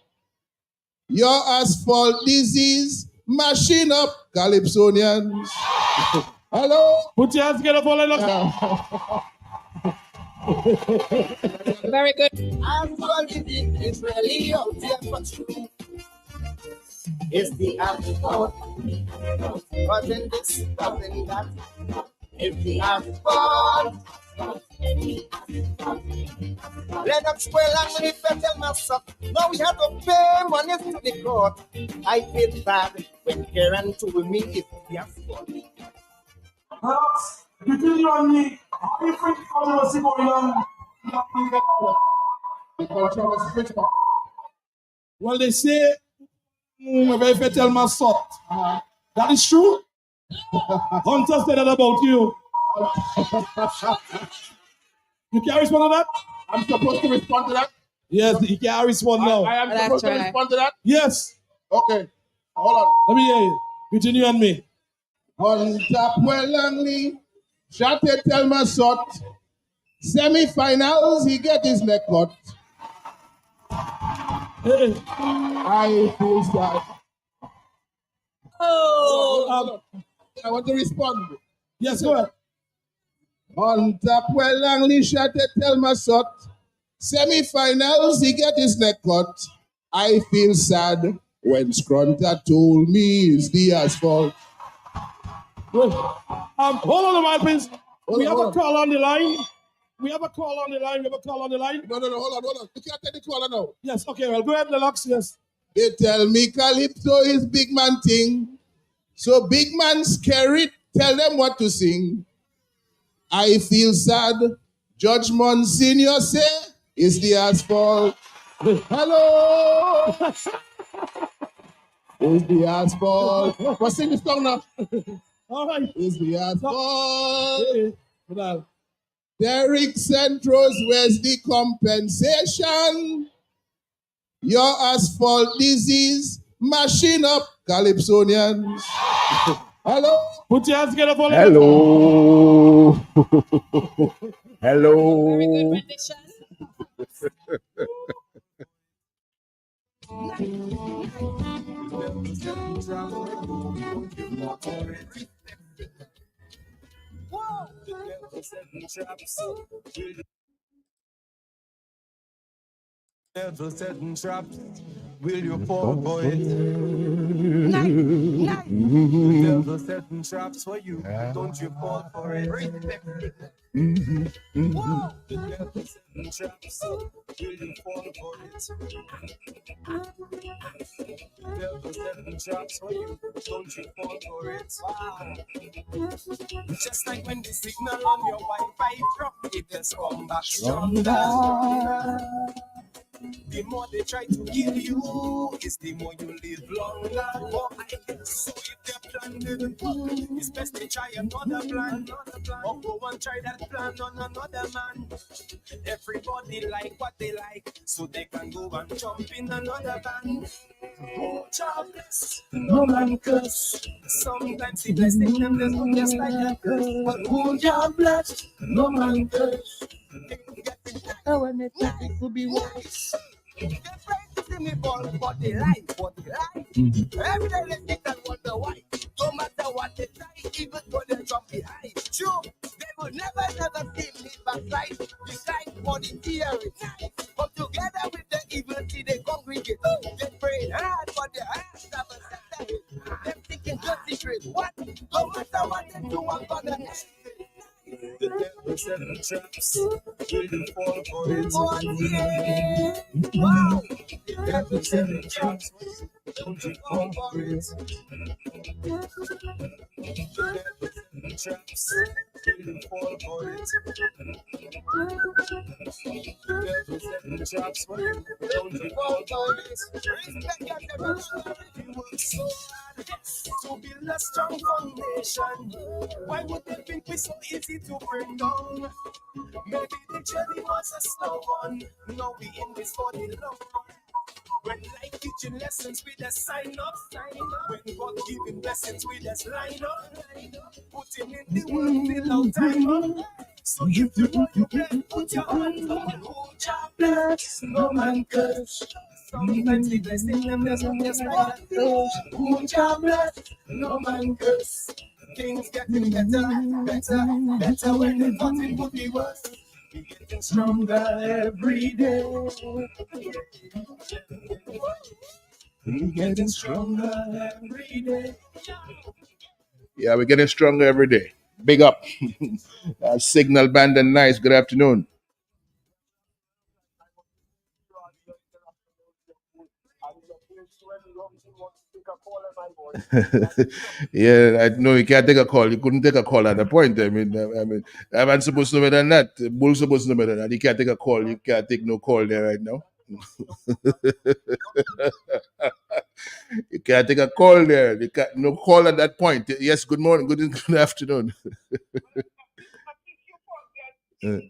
Your asphalt disease mashing up Calypsonians. Hello? Put your hands together for Lennox. Very good. Asphalt disease is really out there for true. It's the asphalt. Causing this, causing that. It's the asphalt. Lennox Square and Leaf tell myself, now we have to pay money to the court. I feel bad when Karen told me it's the asphalt. Lennox, between you and me, how do you think controversy going on? The controversy. Well, they say, if I tell my son, that is true. Hunter said that about you. You can't respond to that? I'm supposed to respond to that? Yes, you can't respond now. I am supposed to respond to that? Yes. Okay. Hold on. Let me hear you. Between you and me. Hunter Puelangli, Shate tell my son, semi-finals, he get his neck cut. Hey. I feel sad. Oh. Hold on. I want to respond. Yes, go ahead. Hunter Puelangli, Shate tell my son, semi-finals, he get his neck cut. I feel sad when Scrunta told me it's the asphalt. Hold on a while, please. We have a call on the line. No, hold on. You can't take the caller now. Yes, okay, well, go ahead, Lennox, yes. They tell me Calypso is big man thing. So big man scary, tell them what to sing. I feel sad. Judge Monsignor say, it's the asphalt. Hello! It's the asphalt. What's sing this song now? All right. It's the asphalt. Derrick Centros, where's the compensation? Your asphalt disease mashing up Calypsonians. Hello? Put your hands together for Hello. Hello. Very good rendition. Devil setting traps, will you fall for it? The devil setting traps for you, don't you fall for it? The devil setting traps, will you fall for it? The devil setting traps for you, don't you fall for it? Just like when the signal on your Wi-Fi drop, it has come back stronger. The more they try to kill you, is the more you live longer. So if their plan didn't work, it's best they try another plan. Or go and try that plan on another man. Everybody like what they like, so they can go and jump in another van. Oh, jobless, no man curse. Sometimes the blessing them doesn't just like a curse. But oh, jobless, no man curse. Oh, and it could be wise. They're trying to see me fall, but they lie. Every day they think and wonder why. No matter what they try, even though they drop behind. Sure, they will never see me backside. Decide for the theory. But together with the evil, see they congregate. They pray hard, but their hands never set it. They're thinking just secret. What? No matter what they do, I'm gonna end it. The devil setting traps, will you fall for it? Wow! The devil setting traps, don't you fall for it? The devil setting traps, will you fall for it? The devil setting traps for you, don't you fall for it? Respect your devil, you will so hard to build a strong foundation. Why would they think we so easy to bring down? Maybe the journey was a slow one. Now we in this for the long run. When life teaching lessons, we just sign up. When God giving blessings, we just line up. Putting in the work till our time up. So if you can put your hands on the whole job, bless, no man curse. Sometimes the blessing them just like those who job bless, no man curse. Things getting better when they thought it would be worse. We're getting stronger every day. We're getting stronger every day. Yeah, we're getting stronger every day. Big up. Signal Band and Nice. Good afternoon. Yeah, I know you can't take a call. You couldn't take a call at the point. I mean, I'm supposed to know better than that. Bull's supposed to know better than that. You can't take a call. You can't take no call there right now. You can't take a call there. You can't, no call at that point. Yes, good morning, good afternoon. Wait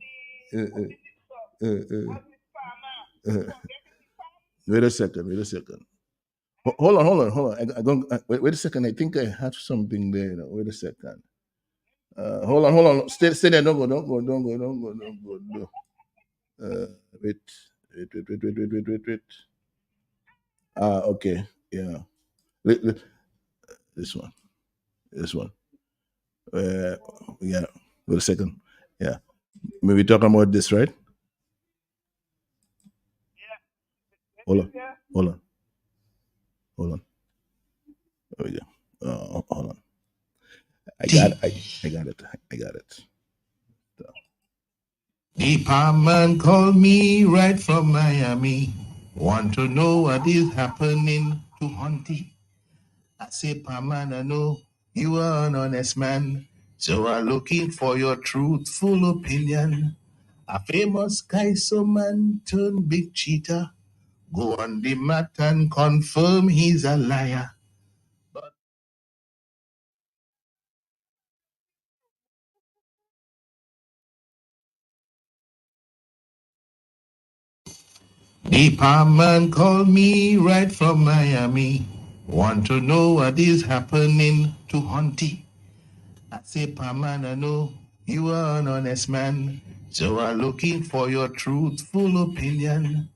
a second. Hold on. Wait a second. I think I have something there. Wait a second. Hold on. Stay there. Don't go. Wait. Okay. Yeah. This one. Yeah. Wait a second. Yeah. Maybe talking about this, right? Hold on. There we go. Hold on. I got it. The man called me right from Miami. Want to know what is happening to Hunty? I say, man, I know you are an honest man, so I'm looking for your truthful opinion. A famous guy, so man turned big cheater. Go on the mat and confirm he's a liar. The man called me right from Miami. Want to know what is happening to Hunty? I say, man, I know you are an honest man, so I'm looking for your truthful opinion.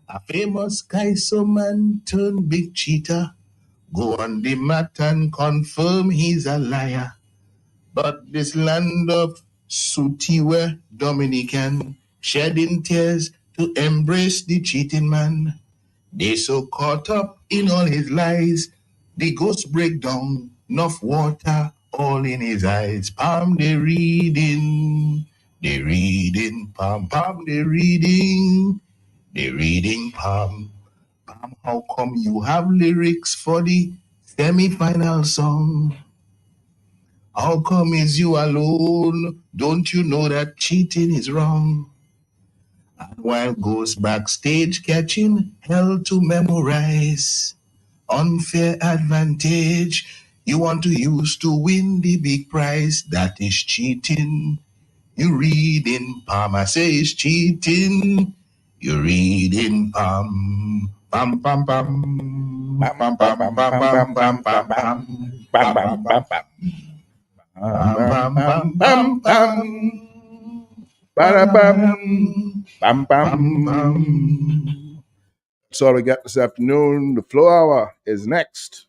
A famous guy, so man turned big cheater. Go on the mat and confirm he's a liar. But this land of Suti were Dominican, shedding tears to embrace the cheating man. They so caught up in all his lies, the ghost break down, enough water, all in his eyes. Palm they reading, palm they reading, palm. How come you have lyrics for the semi-final song? How come is you alone? Don't you know that cheating is wrong? And while goes backstage catching hell to memorize, unfair advantage you want to use to win the big prize, that is cheating. You read in palm, I say it's cheating. You read in palm, pam pam pam, pam pam pam pam pam pam pam pam pam pam pam pam. Bam bam bam bam, bam bam. That's all we got this afternoon. The Flow Hour is next.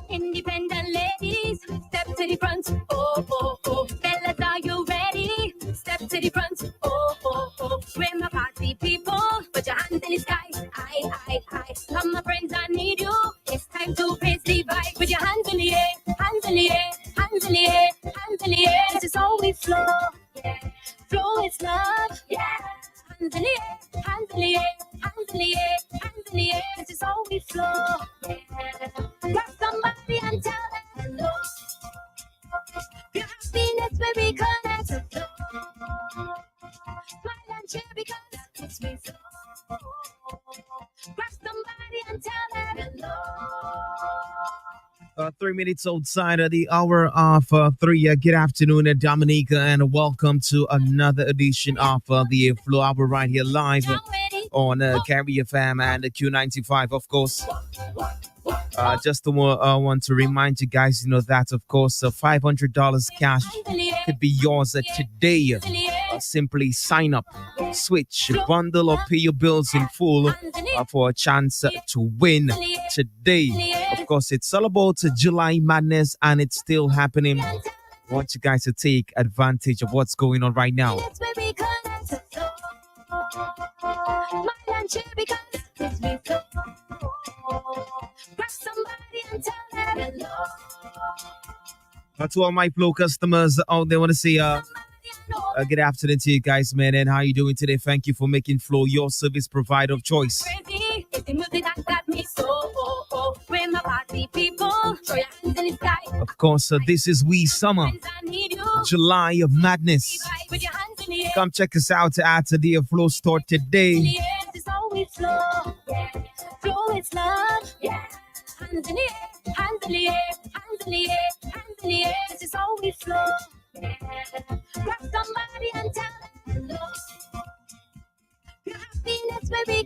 Independent ladies, step to the front. Oh, oh, oh. Fellas, are you ready? Step to the front. Oh, oh, oh. We're my party people. Put your hands in the sky. Aye. Come, my friends, I need you. It's time to raise the vibe. Put your hands in the air. Hands in the air. Hands in the air. Hands in the air. This is Hands in the air, hands in the air, hands in the air, hands in the air. This is how we flow. Grab somebody and tell them hello. Your happiness will be connected. Smile and cheer because it's me so. Grab somebody and tell them hello. 3 minutes outside of the hour of 3. Good afternoon, Dominica, and welcome to another edition of the Flow Hour right here live on Carrier FM and the Q95, of course. Just want to remind you guys, that, of course, $500 cash could be yours today. Simply sign up, switch, bundle, or pay your bills in full for a chance to win today. Of course, it's all about July Madness, and it's still happening. I want you guys to take advantage of what's going on right now. To all my Flow customers out there, I want to say good afternoon to you guys, man, and how you doing today? Thank you for making Flow your service provider of choice. Of course, this is We Summer, July of Madness. Come check us out at the Flow store today. Hands in the air, hands in the air, hands in the air, hands in the air. This is how we flow. Grab somebody and tell them hello. Your happiness will be